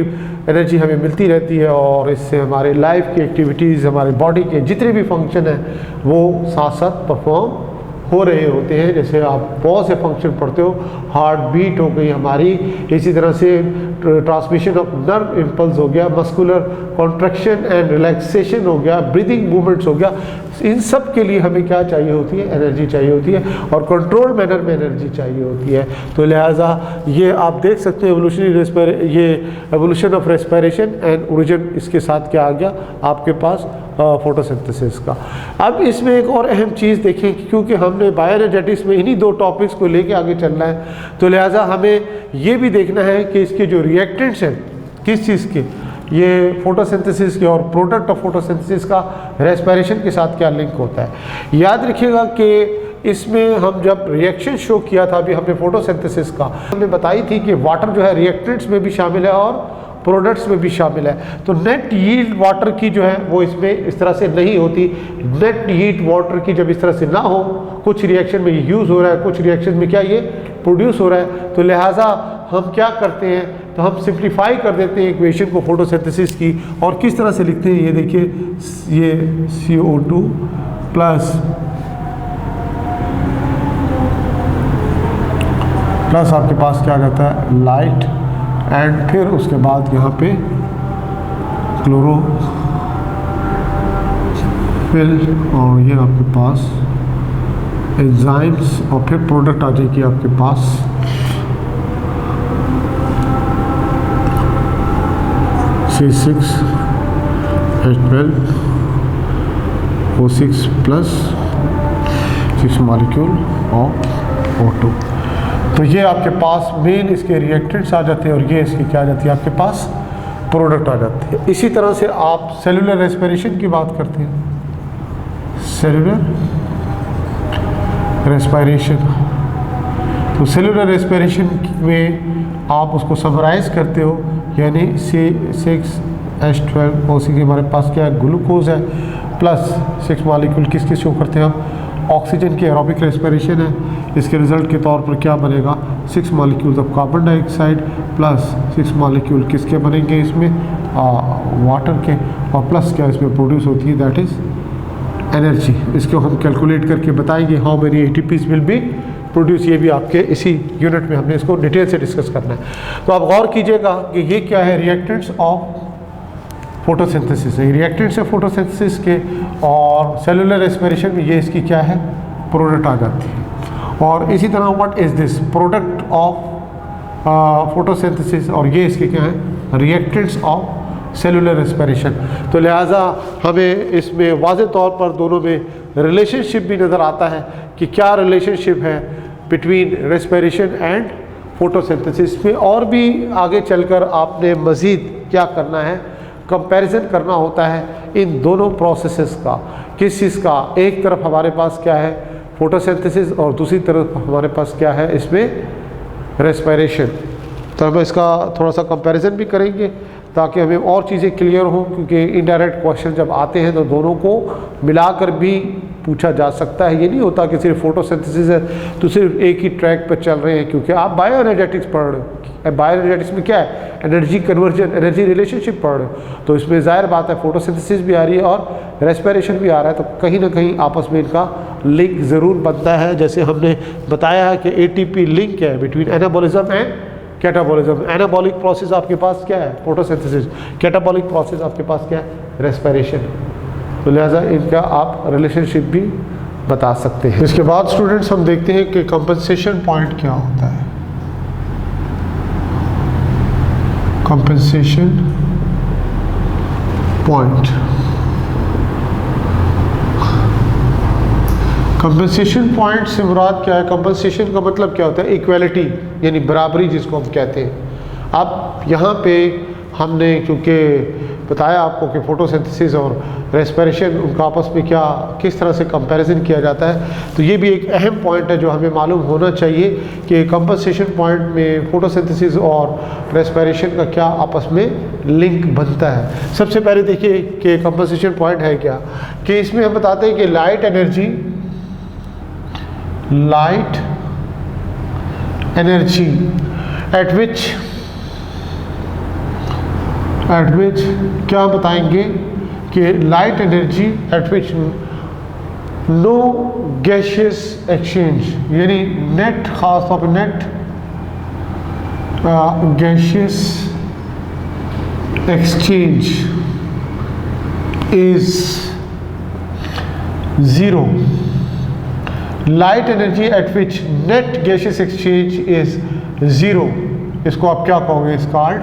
एनर्जी हमें मिलती रहती है। और इससे हमारे लाइफ की एक्टिविटीज़, हमारे बॉडी के जितने भी फंक्शन हैं वो साथ साथ परफॉर्म हो रहे होते हैं। जैसे आप बहुत से फंक्शन पढ़ते हो, हार्ट बीट हो गई हमारी, इसी तरह से ट्रांसमिशन ऑफ नर्व इम्पल्स हो गया, मस्कुलर कॉन्ट्रैक्शन एंड रिलैक्सेशन हो गया, ब्रीदिंग मूवमेंट्स हो गया, इन सब के लिए हमें क्या चाहिए होती है, एनर्जी चाहिए होती है और कंट्रोल मैनर में एनर्जी चाहिए होती है। तो लिहाजा ये आप देख सकते हैं ये evolution of respiration and origin, इसके साथ क्या आ गया आपके पास, फोटोसिंथेसिस का। अब इसमें एक और अहम चीज़ देखें, क्योंकि हमने बायोएनर्जेटिक्स में इन्हीं दो टॉपिक्स को लेके आगे चलना है, तो लिहाजा हमें ये भी देखना है कि इसके जो रिएक्टेंट्स हैं किस चीज़ के, ये फोटोसिंथेसिस के और प्रोडक्ट ऑफ फोटोसिंथेसिस का रेस्पिरेशन के साथ क्या लिंक होता है। याद रखिएगा कि इसमें हम जब रिएक्शन शो किया था अभी हमने फोटोसिंथेसिस का, हमने बताई थी कि वाटर जो है रिएक्टेंट्स में भी शामिल है और प्रोडक्ट्स में भी शामिल है। तो नेट यील्ड वाटर की जो है वो इसमें इस तरह से नहीं होती। नेट यील्ड वाटर की जब इस तरह से ना हो, कुछ रिएक्शन में ये यूज़ हो रहा है, कुछ रिएक्शन में क्या ये प्रोड्यूस हो रहा है, तो लिहाजा हम क्या करते हैं, तो हम सिंप्लीफाई कर देते हैं इक्वेशन को फोटोसिंथेसिस की। और किस तरह से लिखते हैं, ये देखिए, ये CO2 प्लस आपके पास क्या आ जाता है, लाइट, एंड फिर उसके बाद यहाँ पे क्लोरोफिल और ये आपके पास एंजाइम्स और फिर प्रोडक्ट आ जाएगी आपके पास C6H12O6 plus 6 molecule of O2। तो ये आपके पास मेन इसके रिएक्टेंट्स आ जाते हैं और ये इसकी क्या आ जाती है आपके पास प्रोडक्ट आ जाते हैं। इसी तरह से आप सेलुलर रेस्पिरेशन की बात करते हैं, सेलुलर रेस्पिरेशन, तो सेलुलर रेस्पिरेशन में आप उसको समराइज़ करते हो, यानी C6H12O6 हमारे पास क्या है, ग्लूकोज है, प्लस 6 मॉलिक्यूल किस शो करते हैं हम, ऑक्सीजन की एरोबिक रेस्पिरेशन है। इसके रिजल्ट के तौर पर क्या बनेगा, 6 molecules of carbon dioxide plus 6 molecule किसके बनेंगे इसमें, वाटर के, और प्लस क्या इसमें प्रोड्यूस होती है, दैट इज़ एनर्जी, इसको हम कैलकुलेट करके बताएंगे how many ATPs will be produce. ये भी आपके इसी यूनिट में हमने इसको डिटेल से डिस्कस करना है। तो आप गौर कीजिएगा कि ये क्या है, रिएक्टेंट्स ऑफ फोटोसिंथेसिस है, रिएक्टेंट्स है फोटोसिंथेसिस के, और सेलुलर रेस्पिरेशन में ये इसकी क्या है, प्रोडक्ट आ जाती है। और इसी तरह what is this, product of photosynthesis, और ये इसके क्या है, रिएक्टेंट्स ऑफ सेलुलर रेस्पिरेशन। तो लिहाजा हमें इसमें वाज़े तौर पर दोनों में रिलेशनशिप भी नज़र आता है कि क्या रिलेशनशिप है बिटवीन रेस्पिरेशन एंड फोटोसिंथेसिस में। और भी आगे चलकर आपने मज़ीद क्या करना है, कंपैरिजन करना होता है इन दोनों प्रोसेसेस का। किस चीज़ का, एक तरफ हमारे पास क्या है फोटोसिंथेसिस और दूसरी तरफ हमारे पास क्या है इसमें रेस्पिरेशन। तो हम इसका थोड़ा सा कंपैरिजन भी करेंगे ताकि हमें और चीज़ें क्लियर हो, क्योंकि इनडायरेक्ट क्वेश्चन जब आते हैं तो दोनों को मिलाकर भी पूछा जा सकता है। ये नहीं होता कि सिर्फ फोटोसिंथेसिस है तो सिर्फ एक ही ट्रैक पर चल रहे हैं, क्योंकि आप बायोएनर्जेटिक्स पढ़ रहे हो। बायोएनर्जेटिक्स में क्या है, एनर्जी कन्वर्जन, एनर्जी रिलेशनशिप पढ़ रहे हो, तो इसमें ज़ाहिर बात है फोटोसिंथेसिस भी आ रही है और रेस्पिरेशन भी आ रहा है, तो कहीं ना कहीं आपस में इनका लिंक ज़रूर बनता है। जैसे हमने बताया है कि ATP लिंक है between anabolism and catabolism. Anabolic process आपके पास क्या है, फोटोसिंथेसिस, कैटाबॉलिक प्रोसेस आपके पास क्या है, रेस्पिरेशन। तो लिहाजा इनका आप रिलेशनशिप भी बता सकते हैं। इसके बाद स्टूडेंट्स हम देखते हैं कि कंपनसेशन पॉइंट क्या होता है। कंपनसेशन पॉइंट, कंपनसेशन पॉइंट से मुराद क्या है, कंपनसेशन का मतलब क्या होता है, इक्वलिटी यानी बराबरी जिसको हम कहते हैं। अब यहाँ पे हमने क्योंकि बताया आपको कि फोटोसिंथेसिस और रेस्पिरेशन उनका आपस में क्या किस तरह से कंपैरिजन किया जाता है, तो ये भी एक अहम पॉइंट है जो हमें मालूम होना चाहिए कि कंपनसेशन पॉइंट में फोटोसिंथेसिस और रेस्पिरेशन का क्या आपस में लिंक बनता है। सबसे पहले देखिए कि कंपनसेशन पॉइंट है क्या, कि इसमें हम बताते हैं कि लाइट एनर्जी एट विच क्या बताएंगे कि light energy at which no gaseous exchange, यानी नेट खास तौर पर net gaseous exchange is zero. Light energy at which net gaseous exchange is zero, इसको आप क्या कहोगे, इस कॉल्ड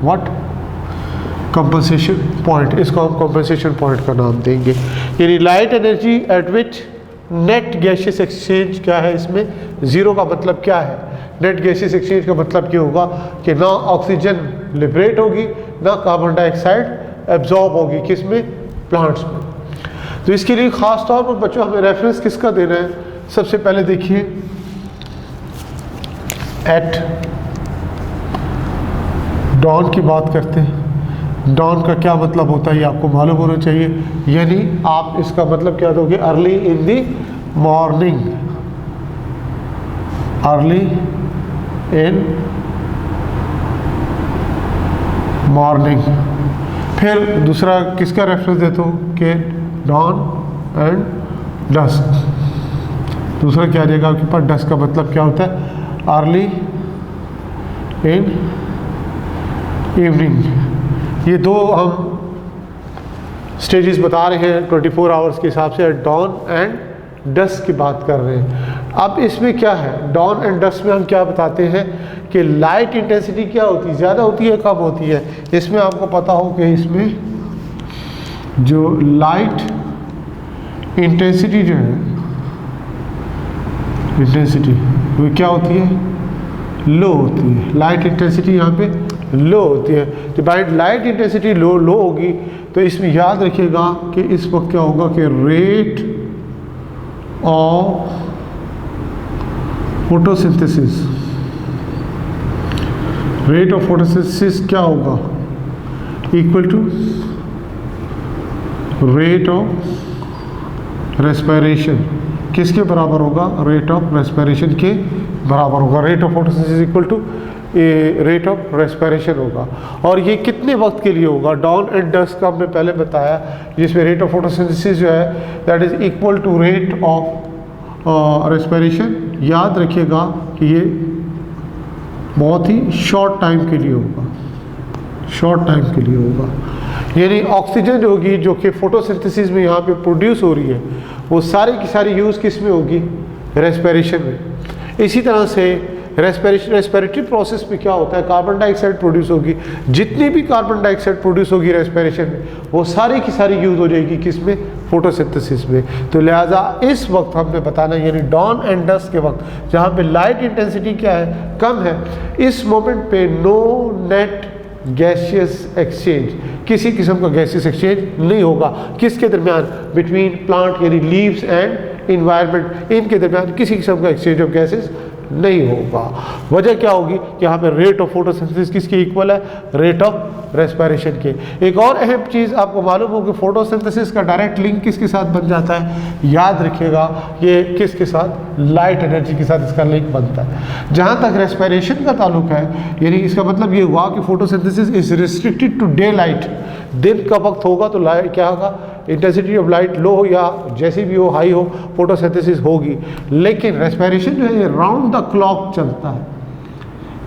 व्हाट, कंपनसेशन पॉइंट। इसको हम कंपनसेशन पॉइंट का नाम देंगे। यानी light energy at which net gaseous exchange क्या है, इसमें ज़ीरो का मतलब क्या है, नेट गैशियस एक्सचेंज का मतलब क्या होगा कि ना ऑक्सीजन लिबरेट होगी ना कार्बन डाइऑक्साइड एब्जॉर्ब होगी, किस में, प्लांट्स में। तो इसके लिए ख़ास तौर पर बच्चों हमें रेफरेंस किसका देना है, सबसे पहले देखिए एट डॉन की बात करते हैं। डॉन का क्या मतलब होता है ये आपको मालूम होना चाहिए, यानी आप इसका मतलब क्या दोगे, early in the morning, early in morning. फिर दूसरा किसका रेफरेंस देते हो कि डॉन एंड डस्क। दूसरा क्या आ जाएगा आपके पास, डस्क का मतलब क्या होता है, अर्ली इन इवनिंग। ये दो हम स्टेजेस बता रहे हैं 24 आवर्स के हिसाब से, डॉन एंड डस्क की बात कर रहे हैं। अब इसमें क्या है, डॉन एंड डस्क में हम क्या बताते हैं कि लाइट इंटेंसिटी क्या होती है, ज़्यादा होती है कम होती है। इसमें आपको पता हो कि इसमें जो लाइट इंटेंसिटी जो है, इंटेंसिटी वो क्या होती है, लो होती है। लाइट इंटेंसिटी यहाँ पे लो होती है। जब लाइट इंटेंसिटी लो होगी तो इसमें याद रखिएगा कि इस वक्त क्या होगा कि rate of photosynthesis, rate of photosynthesis क्या होगा, equal to rate of respiration. किसके बराबर होगा, रेट ऑफ रेस्पिरेशन के बराबर होगा। Rate of photosynthesis equal to rate of respiration होगा। और ये कितने वक्त के लिए होगा? डॉन एंड डस्क का हमने पहले बताया, जिसमें रेट ऑफ फोटोसिंथेसिस जो है that is equal to rate of respiration. याद रखिएगा कि ये बहुत ही शॉर्ट टाइम के लिए होगा, शॉर्ट टाइम के लिए होगा। यानी ऑक्सीजन होगी जो कि फोटोसिंथेसिस में यहाँ पे प्रोड्यूस हो रही है, वो सारी की सारी यूज़ किस में होगी? रेस्पिरेशन में। इसी तरह से रेस्पिरेटरी प्रोसेस में क्या होता है? कार्बन डाइऑक्साइड प्रोड्यूस होगी। जितनी भी कार्बन डाइऑक्साइड प्रोड्यूस होगी रेस्पिरेशन में, वो सारी की सारी यूज़ हो जाएगी किस में? फोटोसिंथेसिस में। तो लिहाजा इस वक्त हमने बताना, यानी डॉन एंड डस्क के वक्त जहाँ पे लाइट इंटेंसिटी क्या है? कम है, इस मोमेंट पे नो नेट गैसियस एक्सचेंज, किसी किस्म का गैसियस एक्सचेंज नहीं होगा। किसके दरमियान? बिटवीन प्लांट यानी लीव्स एंड इन्वायरमेंट, इनके दरमियान किसी किस्म का एक्सचेंज ऑफ गैसेस नहीं होगा। वजह क्या होगी कि यहाँ पे रेट ऑफ फोटोसिंथेसिस किसके इक्वल है? रेट ऑफ रेस्पिरेशन के। एक और अहम चीज़ आपको मालूम हो कि फोटोसिंथेसिस का डायरेक्ट लिंक किसके साथ बन जाता है? याद रखिएगा, ये किसके साथ? लाइट एनर्जी के साथ इसका लिंक बनता है। जहाँ तक रेस्पिरेशन का ताल्लुक है, यानी इसका मतलब ये हुआ कि photosynthesis is restricted to daylight. दिन का वक्त होगा तो लाइट क्या होगा? इंटेंसिटी ऑफ लाइट लो हो या जैसी भी हो, हाई हो, फोटोसिंथेसिस होगी। लेकिन रेस्पिरेशन जो है ये राउंड द क्लॉक चलता है,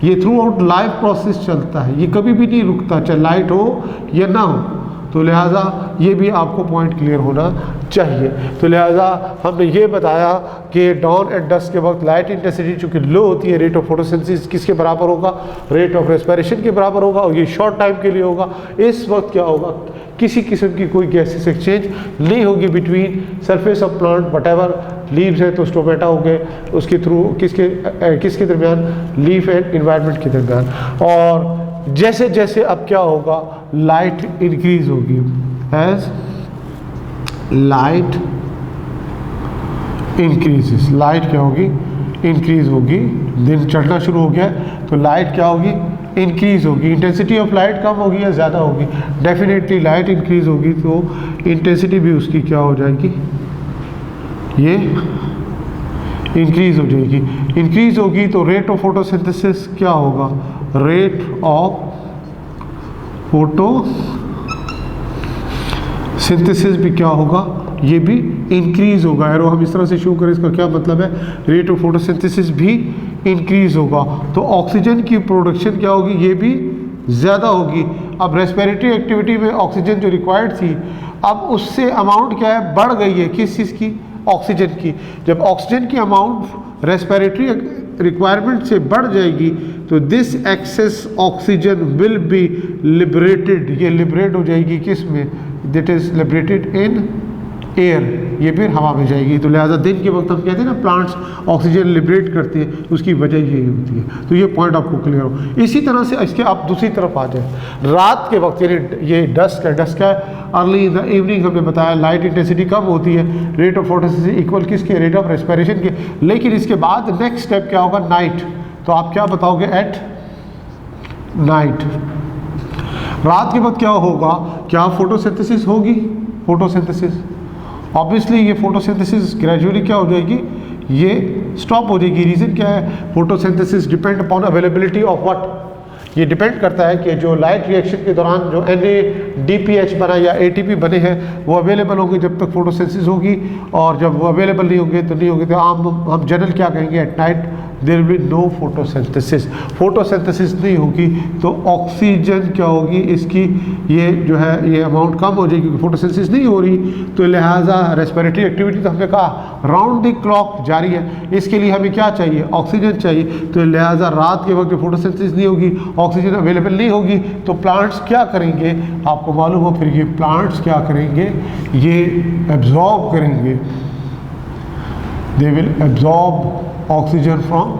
ये थ्रू आउट लाइफ प्रोसेस चलता है, ये कभी भी नहीं रुकता, चाहे लाइट हो या ना हो। तो लिहाजा ये भी आपको पॉइंट क्लियर होना चाहिए। तो लिहाजा हमने ये बताया कि डॉन एंड डस्क के वक्त लाइट इंटेंसिटी चूँकि लो होती है, रेट ऑफ फोटोसिंथेसिस किसके बराबर होगा? रेट ऑफ रेस्पिरेशन के बराबर होगा, और ये शॉर्ट टाइम के लिए होगा। इस वक्त क्या होगा? किसी किस्म की कोई गैसेस एक्सचेंज नहीं होगी between surface of plant, whatever leaves है तो स्टोमेटा हो गए, उसके थ्रू किसके दरमियान? लीफ एंड इन्वायरमेंट के दरमियान। और जैसे जैसे अब क्या होगा? लाइट इंक्रीज होगी, एज लाइट इंक्रीजेस, लाइट क्या होगी? इंक्रीज होगी। दिन चढ़ना शुरू हो गया तो लाइट क्या होगी? इंक्रीज होगी। इंटेंसिटी ऑफ लाइट कम होगी या ज़्यादा होगी? डेफिनेटली लाइट इंक्रीज होगी तो इंटेंसिटी भी उसकी क्या हो जाएगी? ये इंक्रीज हो जाएगी। इंक्रीज होगी तो रेट ऑफ फोटोसिंथेसिस क्या होगा? रेट ऑफ फोटोसिंथेसिस भी क्या होगा? ये भी इंक्रीज होगा। एरो हम इस तरह से शो करें, इसका क्या मतलब है? रेट ऑफ फोटोसिंथेसिस भी इंक्रीज होगा तो ऑक्सीजन की प्रोडक्शन क्या होगी? ये भी ज़्यादा होगी। अब रेस्पिरेटरी एक्टिविटी में ऑक्सीजन जो रिक्वायर्ड थी, अब उससे अमाउंट क्या है? बढ़ गई है। किस चीज़ की? ऑक्सीजन की। जब ऑक्सीजन की अमाउंट रेस्पिरेटरी रिक्वायरमेंट से बढ़ जाएगी तो this excess oxygen will be liberated, ये लिबरेट हो जाएगी किस में? That is liberated in air, ये फिर हवा में जाएगी। तो लिहाजा दिन के वक्त हम कहते हैं ना प्लांट्स ऑक्सीजन लिबरेट करते हैं, उसकी वजह यही होती है। तो ये पॉइंट आपको क्लियर हो। इसी तरह से इसके आप दूसरी तरफ आ जाए, रात के वक्त यानी ये डस्क है, डस्क है अर्ली इन द इवनिंग हमने बताया लाइट इंटेंसिटी कम होती है, रेट ऑफ फोटोसिंथेसिस इक्वल किसके? रेट ऑफ रेस्पिरेशन के। लेकिन इसके बाद नेक्स्ट स्टेप क्या होगा? नाइट। तो आप क्या बताओगे? एट नाइट, रात के वक्त क्या होगा? क्या फोटोसिंथेसिस होगी? फोटोसिंथेसिस ऑब्वियसली ये फोटोसिंथेसिस ग्रेजुअली क्या हो जाएगी? ये स्टॉप हो जाएगी। रीज़न क्या है? Photosynthesis depend upon availability of what? ये डिपेंड करता है कि जो लाइट रिएक्शन के दौरान जो NADPH बना या ATP बने हैं वो अवेलेबल होंगे जब तक फोटोसिंथेसिस होगी, और जब वो अवेलेबल नहीं होंगे तो नहीं होंगे। तो हम जनरल क्या कहेंगे? At night there will be no photosynthesis. Photosynthesis नहीं होगी तो ऑक्सीजन क्या होगी? इसकी ये जो है ये अमाउंट कम हो जाएगी क्योंकि फोटोसिंथेसिस नहीं हो रही। तो लिहाजा रेस्पिरेटरी एक्टिविटी तो हमने कहा राउंड द क्लॉक जारी है, इसके लिए हमें क्या चाहिए? ऑक्सीजन चाहिए। तो लिहाजा रात के वक्त फोटोसिंथेसिस नहीं होगी, ऑक्सीजन अवेलेबल नहीं होगी, तो प्लांट्स क्या करेंगे? आपको मालूम हो फिर ये प्लांट्स क्या करेंगे? ये एब्जॉर्ब करेंगे, they will absorb oxygen from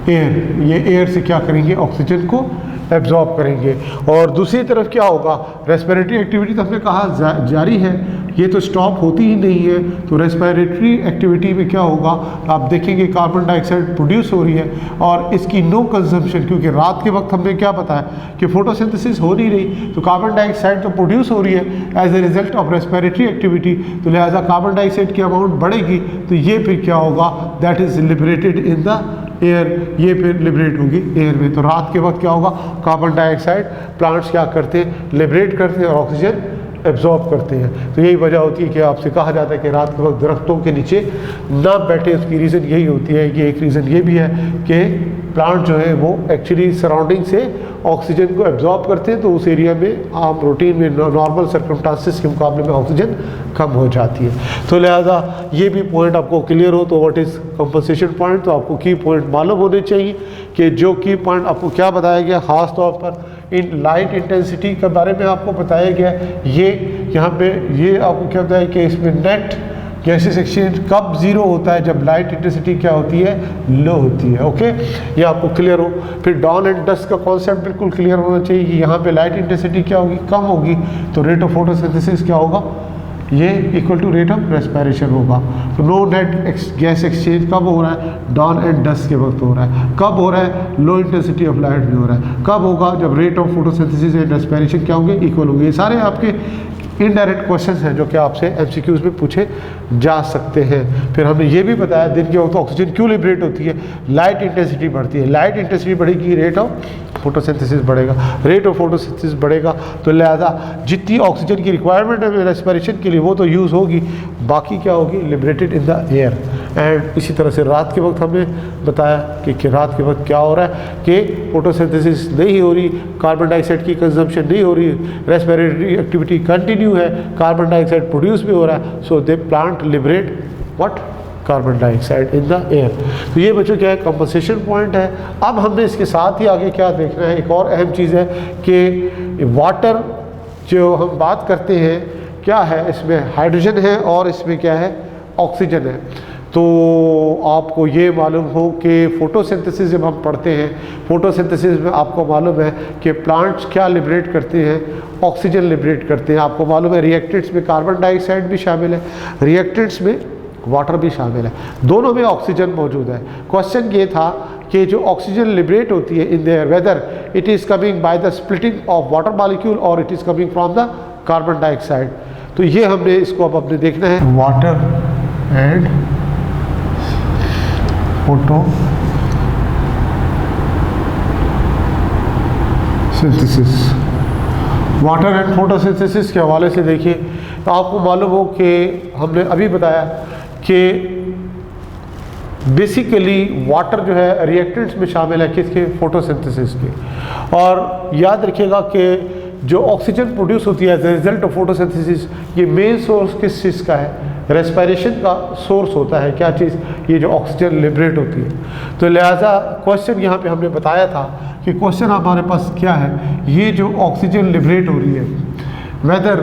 air. ये एयर से क्या करेंगे? ऑक्सीजन को एब्जॉर्ब करेंगे। और दूसरी तरफ क्या होगा? रेस्पिरेटरी एक्टिविटी तो हमने कहा जारी है, ये तो स्टॉप होती ही नहीं है। तो रेस्पिरेटरी एक्टिविटी में क्या होगा? आप देखेंगे कार्बन डाइऑक्साइड प्रोड्यूस हो रही है और इसकी नो कंजम्पशन, क्योंकि रात के वक्त हमने क्या बताया कि फोटोसिंथेसिस हो नहीं रही, तो कार्बन डाइऑक्साइड तो प्रोड्यूस हो रही है as a result of respiratory activity. तो लिहाजा कार्बन डाइऑक्साइड की अमाउंट बढ़ेगी तो ये फिर क्या होगा? That is liberated in the air, ये फिर लिबरेट होगी एयर में। तो रात के वक्त क्या होगा, कार्बन डाइऑक्साइड प्लांट्स क्या करते हैं, लिबरेट करते हैं और ऑक्सीजन एब्जॉर्ब करते हैं। तो यही वजह होती है कि आपसे कहा जाता है कि रात के वक्त दरख्तों के नीचे ना बैठे। उसकी रीज़न यही होती है कि एक रीज़न ये भी है कि प्लांट जो है वो एक्चुअली सराउंडिंग से ऑक्सीजन को एब्जॉर्ब करते हैं, तो उस एरिया में आम रूटीन में नॉर्मल सर्कमस्टांसिस के मुकाबले में ऑक्सीजन कम हो जाती है। तो लिहाजा ये भी पॉइंट आपको क्लियर हो तो व्हाट इज़ कंपनसेशन पॉइंट, तो आपको की पॉइंट मालूम होने चाहिए कि जो की पॉइंट आपको क्या बताया गया, ख़ास तौर पर इन लाइट इंटेंसिटी के बारे में आपको बताया गया। ये यहाँ पे ये आपको क्या बताया कि इसमें नेट गैसेस एक्सचेंज कब ज़ीरो होता है, जब लाइट इंटेंसिटी क्या होती है, लो होती है। ओके, ये आपको क्लियर हो। फिर डॉन एंड डस्ट का कॉन्सेप्ट बिल्कुल क्लियर होना चाहिए कि यहाँ पे लाइट इंटेंसिटी क्या होगी, कम होगी, तो रेट ऑफ फोटोसिंथेसिस क्या होगा, ये equal to rate of respiration होगा। तो नो नेट गैस एक्सचेंज कब हो रहा है, डॉन एंड डस्ट के वक्त हो रहा है। कब हो रहा है, लो इंटेंसिटी ऑफ लाइट में हो रहा है। कब होगा, जब rate of photosynthesis and respiration क्या होंगे, इक्वल होंगे। ये सारे आपके इनडायरेक्ट क्वेश्चंस हैं जो कि आपसे एमसीक्यूज में पूछे जा सकते हैं। फिर हमने ये भी बताया दिन के वक्त ऑक्सीजन क्यों लिबरेट होती है, लाइट इंटेंसिटी बढ़ती है। लाइट इंटेंसिटी बढ़ेगी, रेट ऑफ फोटोसिंथेसिस बढ़ेगा, रेट ऑफ फोटोसिंथेसिस बढ़ेगा, तो लिहाजा जितनी ऑक्सीजन की रिक्वायरमेंट है रेस्पिरेशन के लिए वो तो यूज़ होगी, बाकी क्या होगी, liberated in the air. And इसी तरह से रात के वक्त हमने बताया कि रात के वक्त क्या हो रहा है कि फोटोसिंथेसिस नहीं हो रही, कार्बन डाइऑक्साइड की कंजम्पशन नहीं हो रही, रेस्पिरेटरी एक्टिविटी कंटिन्यू है, कार्बन डाइऑक्साइड प्रोड्यूस भी हो रहा है, so they plant liberate what, carbon dioxide in the air. तो ये बच्चों क्या है, कंपनसेशन पॉइंट है। अब हमने इसके साथ ही आगे क्या देखना है, एक और अहम चीज़ है कि वाटर जो हम बात करते हैं क्या है, इसमें हाइड्रोजन है और इसमें क्या है, ऑक्सीजन है। तो आपको ये मालूम हो कि फोटोसिंथेसिस जब हम पढ़ते हैं, फोटोसिंथेसिस में आपको मालूम है कि प्लांट्स क्या लिबरेट करते हैं, ऑक्सीजन लिबरेट करते हैं। आपको मालूम है रिएक्टेंट्स में कार्बन डाइऑक्साइड भी शामिल है, रिएक्टेंट्स में वाटर भी शामिल है, दोनों में ऑक्सीजन मौजूद है। क्वेश्चन ये था कि जो ऑक्सीजन लिबरेट होती है in the air, whether it is coming by the splitting of water molecule और it is coming from the carbon dioxide. तो ये हमने इसको अब अपने देखना है, water and photosynthesis. Water and photosynthesis के हवाले से देखिए, तो आपको मालूम हो कि हमने अभी बताया कि बेसिकली वाटर जो है रिएक्टेंट्स में शामिल है, किसके, फोटोसिंथेसिस के। और याद रखिएगा कि जो ऑक्सीजन प्रोड्यूस होती है as a result of photosynthesis, ये मेन सोर्स किस चीज़ का है, रेस्पिरेशन का सोर्स होता है। क्या चीज़, ये जो ऑक्सीजन लिबरेट होती है। तो लिहाजा क्वेश्चन यहाँ पे हमने बताया था कि क्वेश्चन हमारे पास क्या है, ये जो ऑक्सीजन लिबरेट हो रही है, weather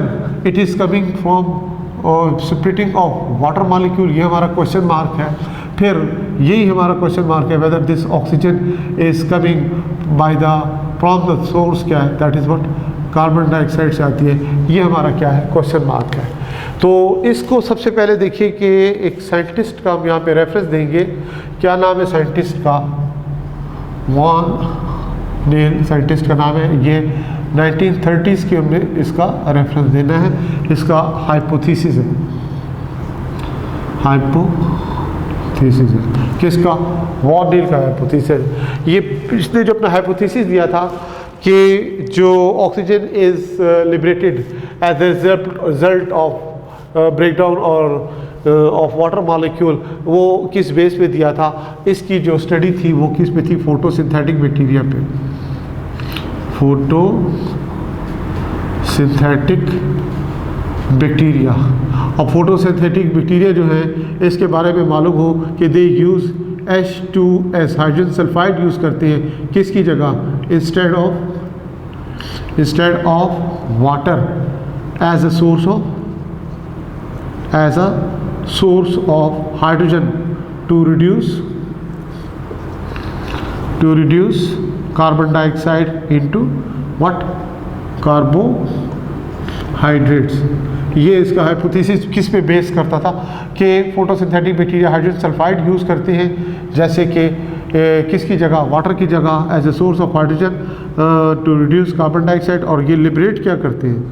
it is coming from splitting of water molecule, ये हमारा क्वेश्चन मार्क है। फिर यही हमारा क्वेश्चन मार्क है, whether this oxygen is coming by the from the source, क्या है, that is what, carbon dioxide से आती है। ये हमारा क्या है, क्वेश्चन मार्क है। तो इसको सबसे पहले देखिए कि एक साइंटिस्ट का हम यहाँ पे रेफरेंस देंगे। क्या नाम है साइंटिस्ट का, वॉन नील साइंटिस्ट का नाम है। ये 1930s के हमने इसका रेफरेंस देना है। इसका हाइपोथेसिस है, हाइपोथेसिस है किसका, वॉन नील का हाइपोथेसिस। ये इसने जो अपना हाइपोथेसिस दिया था कि जो oxygen is liberated as a result of breakdown और ऑफ वाटर मॉलिक्यूल, वो किस बेस पे दिया था। इसकी जो स्टडी थी वो किस पे थी, फोटोसिंथेटिक बैक्टीरिया पे, फोटोसिंथेटिक बैक्टीरिया। और फोटोसिंथेटिक बैक्टीरिया जो है इसके बारे में मालूम हो कि they use H2S hydrogen sulphide use करते हैं किसकी जगह, instead of water as a source of hydrogen to reduce carbon dioxide into what, carbohydrates। ये इसका हाइपोथेसिस किस पे बेस करता था कि photosynthetic bacteria hydrogen sulphide use करते हैं जैसे कि किसकी जगह, वाटर की जगह as a source of hydrogen to reduce carbon dioxide. और ये लिबरेट क्या करते हैं,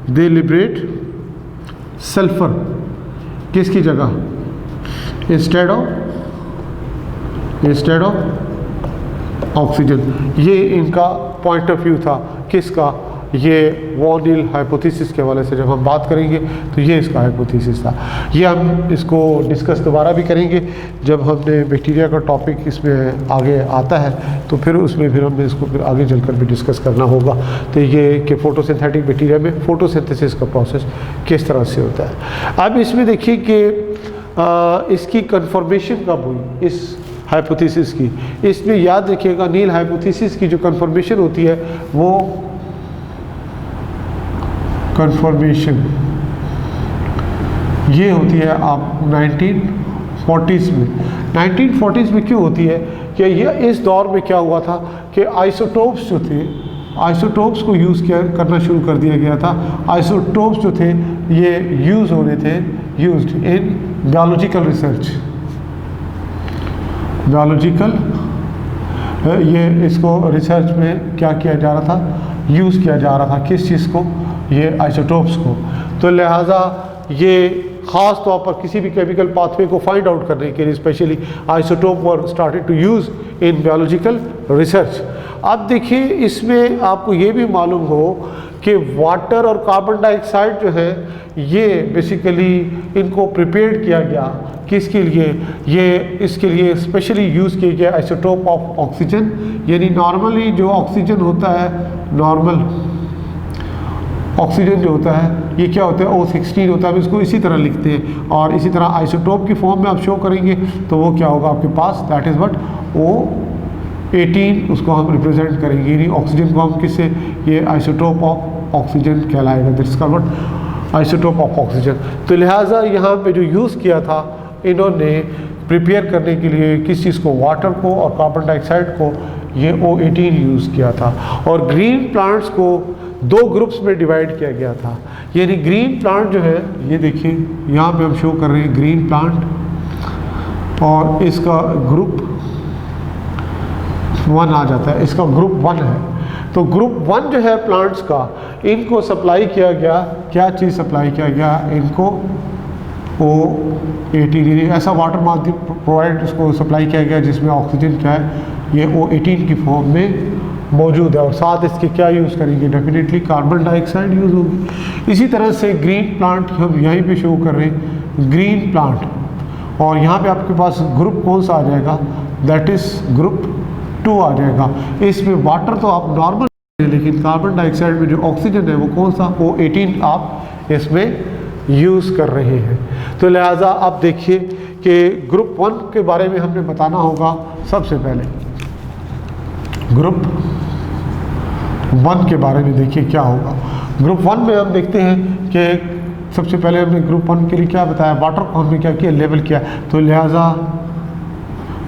दे लिबरेट सल्फर किसकी जगह, instead of instead of oxygen. ये इनका पॉइंट ऑफ व्यू था, किसका, ये वॉन नील हाइपोथेसिस के हवाले से जब हम बात करेंगे तो ये इसका हाइपोथेसिस था। ये हम इसको डिस्कस दोबारा भी करेंगे जब हमने बैक्टीरिया का टॉपिक इसमें आगे आता है, तो फिर उसमें फिर हमने इसको फिर आगे चलकर भी डिस्कस करना होगा। तो ये कि फोटोसिंथेटिक बैक्टीरिया में फोटोसिंथेसिस का प्रोसेस किस तरह से होता है। अब इसमें देखिए कि इसकी कन्फर्मेशन कब हुई इस हाइपोथेसिस की। इसमें याद रखिएगा नील हाइपोथेसिस की जो कन्फर्मेशन होती है वो कन्फर्मेशन ये होती है आप 1940s में। 1940s में क्यों होती है कि ये इस दौर में क्या हुआ था कि आइसोटोप्स जो थे, आइसोटोप्स को यूज़ करना शुरू कर दिया गया था। आइसोटोप्स जो थे ये यूज़ हो रहे थे, used in biological research. Biological ये इसको रिसर्च में क्या किया जा रहा था, यूज़ किया जा रहा था, किस चीज़ को, ये आइसोटोप्स को। तो लिहाजा ये ख़ास तौर पर किसी भी केमिकल पाथवे को फाइंड आउट करने के लिए specially isotope were started to use in biological research. अब देखिए इसमें आपको ये भी मालूम हो कि वाटर और कार्बन डाइऑक्साइड जो है ये बेसिकली इनको प्रिपेयर किया गया किसके लिए, ये इसके लिए स्पेशली यूज़ किया गया आइसोटोप ऑफ ऑक्सीजन। यानी नॉर्मली जो ऑक्सीजन होता है, नॉर्मल ऑक्सीजन जो होता है ये क्या होता है, O16 होता है। हम इसको इसी तरह लिखते हैं और इसी तरह आइसोटोप की फॉर्म में आप शो करेंगे तो वो क्या होगा आपके पास, दैट इज़ व्हाट O18 उसको हम रिप्रेजेंट करेंगे। यानी ऑक्सीजन को हम किससे, ये आइसोटोप ऑफ ऑक्सीजन कहलाएगा, that's called isotope of oxygen. तो लिहाजा यहाँ पे जो यूज़ किया था इन्होंने प्रिपेयर करने के लिए किस चीज़ को, वाटर को और कार्बन डाइऑक्साइड को, ये O18 यूज़ किया था। और ग्रीन प्लांट्स को दो ग्रुप्स में डिवाइड किया गया था। यानी ग्रीन प्लांट जो है ये देखिए यहाँ पे हम शो कर रहे हैं ग्रीन प्लांट और इसका ग्रुप 1 आ जाता है, इसका ग्रुप 1 है। तो ग्रुप 1 जो है प्लांट्स का, इनको सप्लाई किया गया, क्या चीज़ सप्लाई किया गया इनको, O18 ऐसा वाटर माध्यम प्रोवाइड इसको सप्लाई किया गया जिसमें ऑक्सीजन क्या है, ये O18 की फॉर्म में मौजूद है। और साथ इसके क्या यूज़ करेंगे, डेफिनेटली कार्बन डाइऑक्साइड यूज़ होगी। इसी तरह से ग्रीन प्लांट हम यहीं पे शो कर रहे हैं, ग्रीन प्लांट, और यहाँ पे आपके पास ग्रुप कौन सा आ जाएगा, दैट इज़ ग्रुप 2 आ जाएगा। इसमें वाटर तो आप नॉर्मल, लेकिन कार्बन डाइऑक्साइड में जो ऑक्सीजन है वो कौन सा, O18 आप इसमें यूज़ कर रहे हैं। तो लिहाजा आप देखिए कि ग्रुप 1 के बारे में हमने बताना होगा। सबसे पहले ग्रुप 1 के बारे में देखिए क्या होगा। ग्रुप 1 में हम देखते हैं कि सबसे पहले हमने ग्रुप 1 के लिए क्या बताया, वाटर को हमने क्या किया, लेवल किया। तो लिहाजा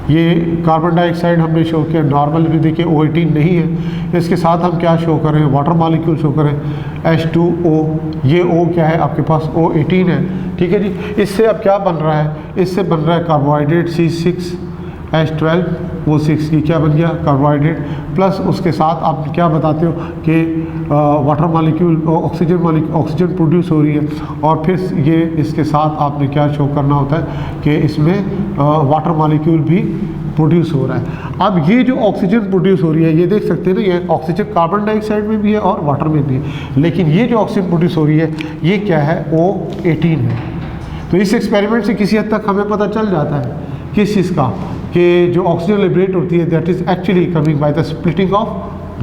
ये कार्बन डाइऑक्साइड हमने शो किया, नॉर्मल भी देखिए O18 नहीं है। इसके साथ हम क्या शो कर रहे हैं, वाटर मॉलिक्यूल शो कर रहे हैं, H2O। ये O क्या है आपके पास, O18 है, ठीक है जी। इससे अब क्या बन रहा है, इससे बन रहा है कार्बोहाइड्रेट C6H12, वो 6 की क्या बन गया, कार्बोहाइड्रेट। प्लस उसके साथ आप क्या बताते हो कि वाटर मॉलिक्यूल, ऑक्सीजन प्रोड्यूस हो रही है। और फिर ये इसके साथ आपने क्या शो करना होता है कि इसमें वाटर मॉलिक्यूल भी प्रोड्यूस हो रहा है। अब ये जो ऑक्सीजन प्रोड्यूस हो रही है, ये देख सकते हैं ना, ये ऑक्सीजन कार्बन डाइऑक्साइड में भी है और वाटर में भी है। लेकिन ये जो ऑक्सीजन प्रोड्यूस हो रही है ये क्या है, O18 है। तो इस एक्सपेरिमेंट से किसी हद तक हमें पता चल जाता है किस चीज़ का, कि जो ऑक्सीजन लिबरेट होती है that is actually coming by the splitting of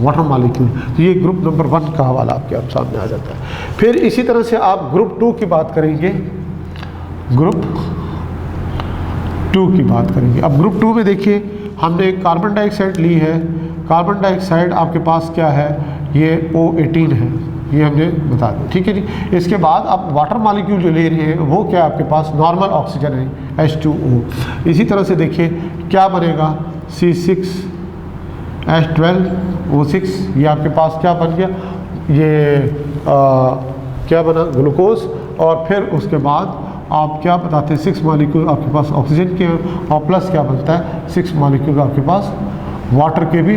water molecule. तो ये ग्रुप नंबर 1 का हवाला आपके आप सामने आ जाता है। फिर इसी तरह से आप ग्रुप 2 की बात करेंगे, ग्रुप 2 की बात करेंगे। अब ग्रुप 2 में देखिए हमने कार्बन डाइऑक्साइड ली है। कार्बन डाइऑक्साइड आपके पास क्या है, ये O18 है, ये हमने बता दिया, ठीक है जी। इसके बाद आप वाटर मॉलिक्यूल जो ले रहे हैं वो क्या आपके पास, नॉर्मल ऑक्सीजन है, H2O। इसी तरह से देखिए क्या बनेगा, C6H12 O6, ये आपके पास क्या बन गया, ये क्या बना, ग्लूकोज। और फिर उसके बाद आप क्या बताते हैं, 6 मॉलिक्यूल आपके पास ऑक्सीजन के, और प्लस क्या बनता है, 6 मॉलिक्यूल आपके पास वाटर के भी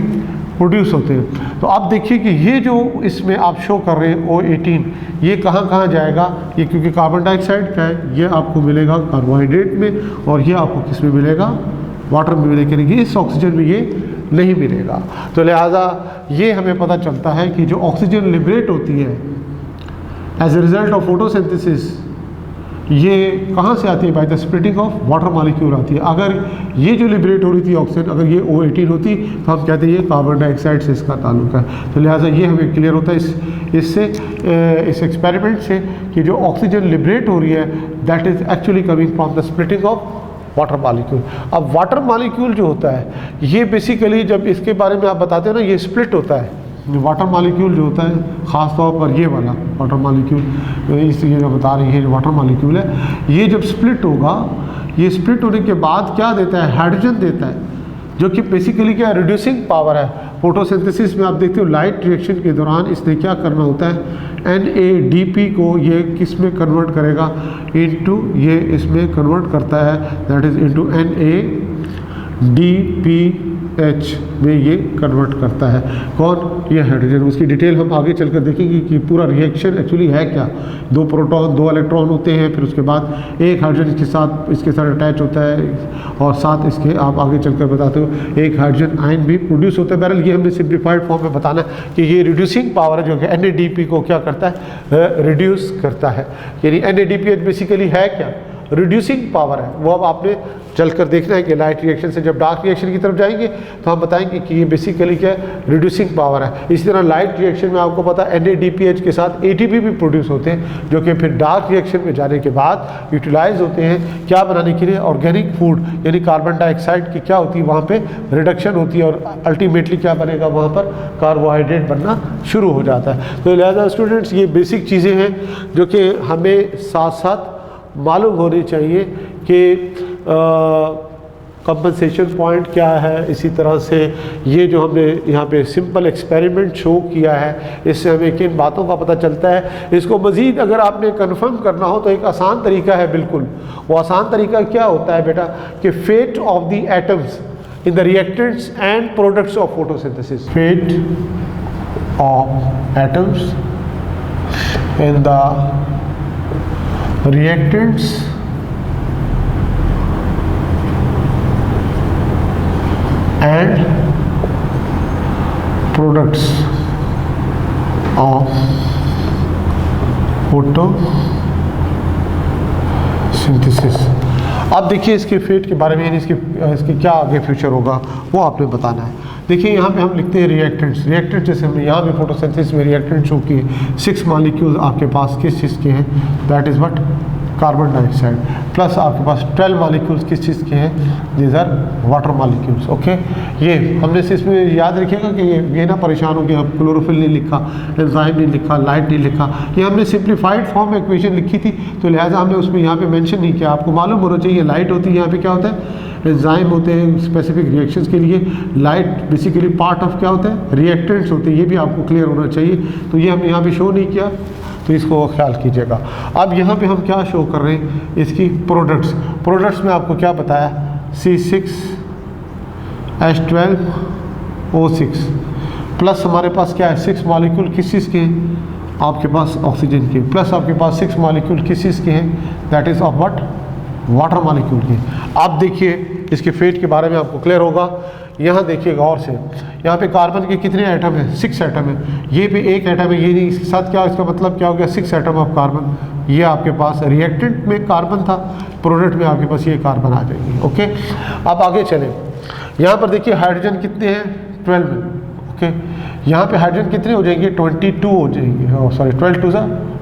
प्रोड्यूस होते हैं। तो आप देखिए कि ये जो इसमें आप शो कर रहे हैं O18, ये कहाँ कहाँ जाएगा, ये क्योंकि कार्बन डाइऑक्साइड का है, ये आपको मिलेगा कार्बोहाइड्रेट में, और ये आपको किस में मिलेगा, वाटर में मिलेगी, इस ऑक्सीजन में ये नहीं मिलेगा। तो लिहाजा ये हमें पता चलता है कि जो ऑक्सीजन लिबरेट होती है as a result of photosynthesis, ये कहाँ से आती है? By the splitting of water molecule आती है। अगर ये जो लिबरेट हो रही थी ऑक्सीजन, अगर ये O18 होती तो हम कहते हैं ये कार्बन डाइऑक्साइड से इसका ताल्लुक है। तो लिहाजा ये हमें क्लियर होता है इस एक्सपेरिमेंट से कि जो ऑक्सीजन लिबरेट हो रही है that is actually coming from the splitting of water molecule. अब वाटर मॉलिक्यूल जो होता है ये बेसिकली जब इसके बारे में आप बताते हो ना, ये स्प्लिट होता है। वाटर मॉलिक्यूल जो होता है ख़ास तौर पर ये वाला वाटर मॉलिक्यूल, इस ये जो बता रही है जो वाटर मॉलिक्यूल है, ये जब स्प्लिट होगा, ये स्प्लिट होने के बाद क्या देता है? हाइड्रोजन देता है, जो कि बेसिकली क्या रिड्यूसिंग पावर है। फोटोसिंथेसिस में आप देखते हो लाइट रिएक्शन के दौरान इसने क्या करना होता है? NADP को ये किस में कन्वर्ट करेगा? इनटू ये इसमें कन्वर्ट करता है, दैट इज़ इनटू NADPH में ये कन्वर्ट करता है। कौन? ये हाइड्रोजन। उसकी डिटेल हम आगे चलकर देखेंगे कि पूरा रिएक्शन एक्चुअली है क्या। 2 प्रोटॉन 2 इलेक्ट्रॉन होते हैं, फिर उसके बाद एक हाइड्रोजन इसके साथ अटैच होता है, और साथ इसके आप आगे चलकर बताते हो एक हाइड्रोजन आयन भी प्रोड्यूस होता है। बहरहाल ये हमने सिम्प्लीफाइड फॉर्म में बताना है कि ये रिड्यूसिंग पावर है जो कि NADP को क्या करता है? रिड्यूस करता है। यानी NADPH बेसिकली है क्या? रिड्यूसिंग पावर है। वो अब आपने चलकर देखना है कि लाइट रिएक्शन से जब डार्क रिएक्शन की तरफ जाएंगे तो हम बताएंगे कि ये बेसिकली क्या है? रिड्यूसिंग पावर है। इसी तरह लाइट रिएक्शन में आपको पता है NADPH के साथ ATP भी प्रोड्यूस होते हैं, जो कि फिर डार्क रिएक्शन में जाने के बाद यूटिलाइज होते हैं क्या बनाने के लिए? ऑर्गेनिक फूड, यानी कार्बन डाइऑक्साइड की क्या होती है वहाँ पे रिडक्शन होती है, और अल्टीमेटली क्या बनेगा वहाँ पर? कार्बोहाइड्रेट बनना शुरू हो जाता है। तो लिहाजा स्टूडेंट्स ये बेसिक चीज़ें हैं जो कि हमें साथ साथ मालूम होनी चाहिए कि कंपनसेशन पॉइंट क्या है। इसी तरह से ये जो हमने यहाँ पे सिंपल एक्सपेरिमेंट शो किया है, इससे हमें किन बातों का पता चलता है। इसको मज़ीद अगर आपने कंफर्म करना हो तो एक आसान तरीका है, बिल्कुल वो आसान तरीका क्या होता है बेटा? कि fate of the atoms in the reactants and products of photosynthesis. Fate of atoms in the reactants and products of photosynthesis। अब देखिए इसके फेट के बारे में, यानी इसके क्या आगे फ्यूचर होगा वो आपने बताना है। देखिए यहाँ पे हम लिखते हैं रिएक्टेंट्स। रिएक्टेंट जैसे हमने यहाँ पे फोटोसिंथेसिस में रिएक्टेंट शो किए, 6 मॉलिक्यूल्स आपके पास किस चीज़ के हैं? That is what? Carbon dioxide. Plus आपके पास 12 मॉलिक्यूल्स किस चीज़ के हैं? These are water molecules. Okay, ये हमने से इसमें याद रखिएगा कि ये ना परेशान हो गया, अब क्लोरोफिल नहीं लिखा, एंजाइम नहीं लिखा, लाइट नहीं लिखा, ये हमने सिंप्लीफाइड फॉर्म में इक्वेशन लिखी थी, तो लिहाजा हमने उसमें यहाँ पे मेंशन नहीं किया। आपको मालूम होना चाहिए लाइट होती है, यहाँ पे क्या होता है? एंजाइम होते हैं स्पेसिफिक रिएक्शंस के लिए। लाइट बेसिकली पार्ट ऑफ क्या होता है? रिएक्टेंट्स होते हैं। ये भी आपको क्लियर होना चाहिए। तो ये हमने यहाँ पे शो नहीं किया, तो इसको ख्याल कीजिएगा। अब यहाँ पे हम क्या शो कर रहे हैं? इसकी प्रोडक्ट्स में आपको क्या बताया? C6H12O6 प्लस हमारे पास क्या है? 6 मॉलिक्यूल किस चीज़ के हैं? आपके पास ऑक्सीजन के, प्लस आपके पास 6 मॉलिक्यूल किस चीज़ के हैं? That is of what? Water molecule के। आप देखिए इसके फेट के बारे में आपको क्लियर होगा। यहाँ देखिए गौर से, यहाँ पे कार्बन के कितने एटम हैं? 6 एटम है। ये भी एक एटम है, ये नहीं, इसके साथ क्या, इसका मतलब क्या हो गया? 6 एटम ऑफ कार्बन। ये आपके पास रिएक्टेंट में कार्बन था, प्रोडक्ट में आपके पास ये कार्बन आ जाएगी। ओके, अब आगे चलें। यहाँ पर देखिए हाइड्रोजन कितने हैं? 12 में। ओके, यहाँ पे हाइड्रोजन कितने हो जाएंगे? 22 हो जाएंगे, सॉरी 12 2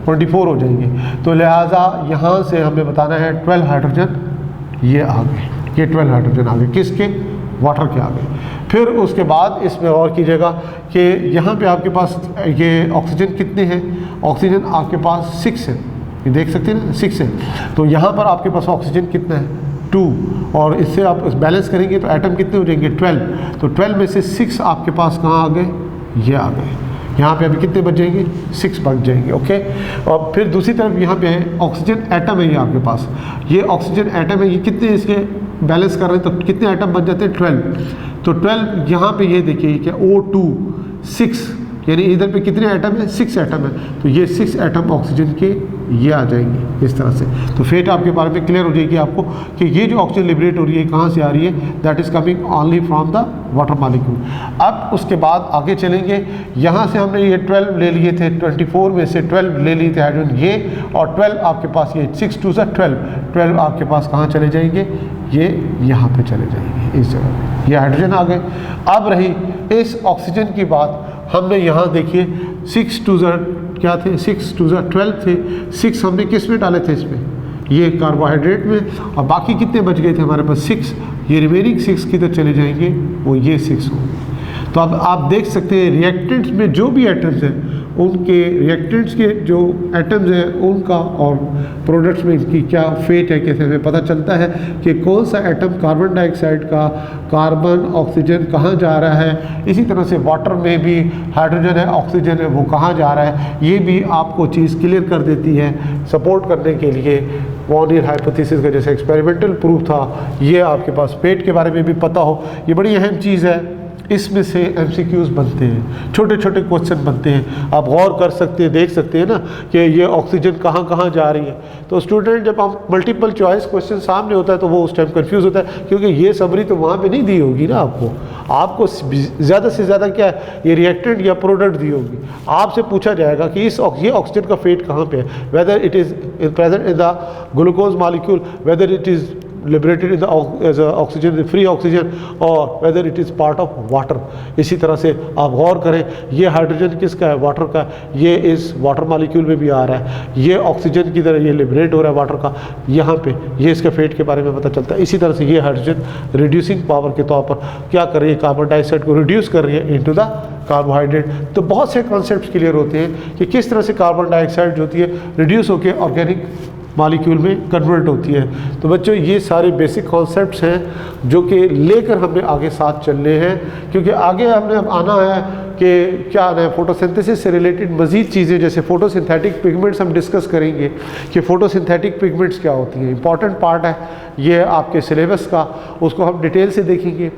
24 हो जाएंगे। तो लिहाजा यहाँ से हमें बताना है 12 हाइड्रोजन ये आ गए, ये 12 हाइड्रोजन आ गए किसके? वाटर के आ गए। फिर उसके बाद इसमें और कीजिएगा कि यहाँ पे आपके पास ये ऑक्सीजन कितने हैं? ऑक्सीजन आपके पास 6 है, ये देख सकते हैं ना, 6 है। तो यहाँ पर आपके पास ऑक्सीजन कितना है? 2, और इससे आप बैलेंस करेंगे तो एटम कितने हो जाएंगे? 12। तो 12 में से 6 आपके पास कहाँ आ गए? ये आ गए। यहाँ पे अभी कितने बच जाएंगे? 6 बच जाएंगे। ओके, और फिर दूसरी तरफ यहाँ पे है ऑक्सीजन एटम है, ये आपके पास ये ऑक्सीजन एटम है, ये कितने इसके बैलेंस कर रहे हैं? तो कितने एटम बच जाते हैं? 12। तो 12 यहाँ पे ये देखिए क्या O2 6, यानी इधर पे कितने एटम है? 6 एटम है। तो ये 6 एटम ऑक्सीजन के ये आ जाएंगी इस तरह से। तो फेट आपके बारे में क्लियर हो जाएगी आपको कि ये जो ऑक्सीजन लिबरेट हो रही है कहाँ से आ रही है, that is coming only from the water molecule. अब उसके बाद आगे चलेंगे, यहाँ से हमने ये 12 ले लिए थे, 24 में से 12 ले लिए थे हाइड्रोजन ये, और 12 आपके पास ये 6 2 12 आपके पास कहाँ चले जाएंगे, ये यहाँ पे चले जाएंगे इस जगह पे, ये हाइड्रोजन आ गए। अब रही इस ऑक्सीजन की बात, हमने यहाँ देखिए 6 2 क्या थे, 6 2 12 थे, 6 हमने किस में डाले थे, इसमें ये कार्बोहाइड्रेट में, और बाकी कितने बच गए थे हमारे पास 6, ये रिमेनिंग 6 किधर चले जाएंगे, वो ये 6 होंगे। तो अब आप देख सकते हैं रिएक्टेंट्स में जो भी एटम्स हैं उनके, रिएक्टेंट्स के जो एटम्स हैं उनका और प्रोडक्ट्स में इनकी क्या फेट है, कैसे हमें पता चलता है कि कौन सा एटम कार्बन डाइऑक्साइड का, कार्बन ऑक्सीजन कहाँ जा रहा है। इसी तरह से वाटर में भी हाइड्रोजन है, ऑक्सीजन है, वो कहाँ जा रहा है, ये भी आपको चीज़ क्लियर कर देती है सपोर्ट करने के लिए। वॉन-ईयर हाइपोथेसिस का जैसे एक्सपेरिमेंटल प्रूफ था, ये आपके पास फेट के बारे में भी पता हो, ये बड़ी अहम चीज़ है। इसमें से MCQs बनते हैं, छोटे छोटे क्वेश्चन बनते हैं, आप गौर कर सकते हैं, देख सकते हैं ना कि ये ऑक्सीजन कहाँ कहाँ जा रही है। तो स्टूडेंट जब हम मल्टीपल चॉइस क्वेश्चन सामने होता है तो वो उस टाइम कंफ्यूज होता है, क्योंकि ये समरी तो वहाँ पे नहीं दी होगी ना आपको ज़्यादा से ज़्यादा क्या है, ये रिएक्टेंट या प्रोडक्ट दी होगी। आपसे पूछा जाएगा कि ये ऑक्सीजन का फेट कहाँ पे है, weather it is present in the glucose molecule, weather it is liberated in the as a oxygen, free oxygen, or whether it is part of water। इसी तरह से आप गौर करें, ये हाइड्रोजन किसका है, वाटर का, ये इस वाटर मॉलिक्यूल में भी आ रहा है, ये ऑक्सीजन की तरह ये लिबरेट हो रहा है वाटर का, यहाँ पे ये इसके फेट के बारे में पता चलता है। इसी तरह से ये हाइड्रोजन रिड्यूसिंग पावर के तौर पर क्या कर रही है, कार्बन डाइऑक्साइड को रिड्यूस कर रही है इनटू द कार्बोहाइड्रेट। तो बहुत से कॉन्सेप्ट्स क्लियर होते हैं कि किस तरह से कार्बन डाइऑक्साइड जो होती है रिड्यूस होकर ऑर्गेनिक मॉलिक्यूल में कन्वर्ट होती है। तो बच्चों ये सारे बेसिक कॉन्सेप्ट्स हैं जो कि लेकर हमें आगे साथ चलने हैं, क्योंकि आगे हमने अब आना है कि क्या आना है, फोटोसिंथेसिस से रिलेटेड मज़ीद चीज़ें, जैसे फोटोसिंथेटिक पिगमेंट्स हम डिस्कस करेंगे कि फोटोसिंथेटिक पिगमेंट्स क्या होती हैं। इंपॉर्टेंट पार्ट है ये आपके सिलेबस का, उसको हम डिटेल से देखेंगे।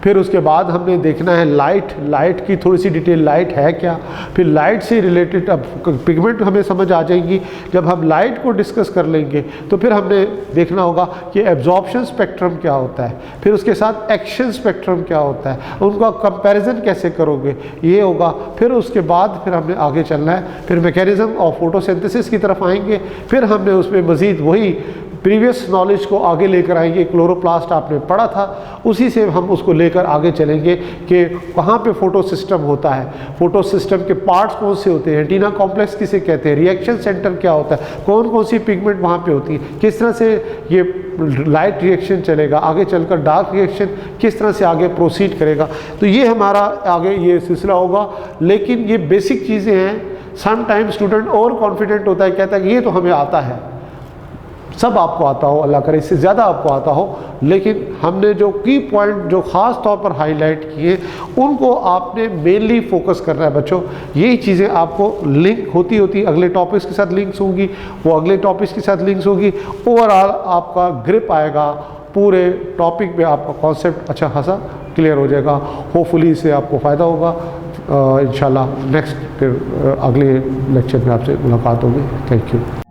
फिर उसके बाद हमने देखना है लाइट की थोड़ी सी डिटेल, लाइट है क्या, फिर लाइट से रिलेटेड अब पिगमेंट हमें समझ आ जाएंगी। जब हम लाइट को डिस्कस कर लेंगे तो फिर हमने देखना होगा कि एब्जॉर्प्शन स्पेक्ट्रम क्या होता है, फिर उसके साथ एक्शन स्पेक्ट्रम क्या होता है, उनका कंपैरिजन कैसे करोगे, ये होगा। फिर उसके बाद फिर हमने आगे चलना है, फिर मैकेनिज्म ऑफ फोटोसिंथेसिस की तरफ आएंगे, फिर हमने उसमें मज़ीद वही प्रीवियस नॉलेज को आगे लेकर आएंगे। क्लोरोप्लास्ट आपने पढ़ा था, उसी से हम उसको लेकर आगे चलेंगे कि कहाँ पे फोटो सिस्टम होता है, फोटो सिस्टम के पार्ट्स कौन से होते हैं, एंटीना कॉम्प्लेक्स किसे कहते हैं, रिएक्शन सेंटर क्या होता है, कौन कौन सी पिगमेंट वहाँ पे होती है, किस तरह से ये लाइट रिएक्शन चलेगा, आगे चलकर डार्क रिएक्शन किस तरह से आगे प्रोसीड करेगा। तो ये हमारा आगे ये सिलसिला होगा। लेकिन ये बेसिक चीज़ें हैं। सम टाइम स्टूडेंट और कॉन्फिडेंट होता है, कहता है कि ये तो हमें आता है, सब आपको आता हो, अल्लाह करे इससे ज़्यादा आपको आता हो, लेकिन हमने जो की पॉइंट जो ख़ास तौर पर हाईलाइट किए उनको आपने मेनली फोकस करना है बच्चों। यही चीज़ें आपको लिंक होती अगले टॉपिक्स के साथ लिंक्स होंगी, वो अगले टॉपिक्स के साथ लिंक्स होगी। ओवरऑल आपका ग्रिप आएगा पूरे टॉपिक में, आपका कॉन्सेप्ट अच्छा खासा क्लियर हो जाएगा। होपफुली इससे आपको फ़ायदा होगा। इंशाल्लाह नेक्स्ट फिर अगले लेक्चर में आपसे मुलाकात होगी। Thank you.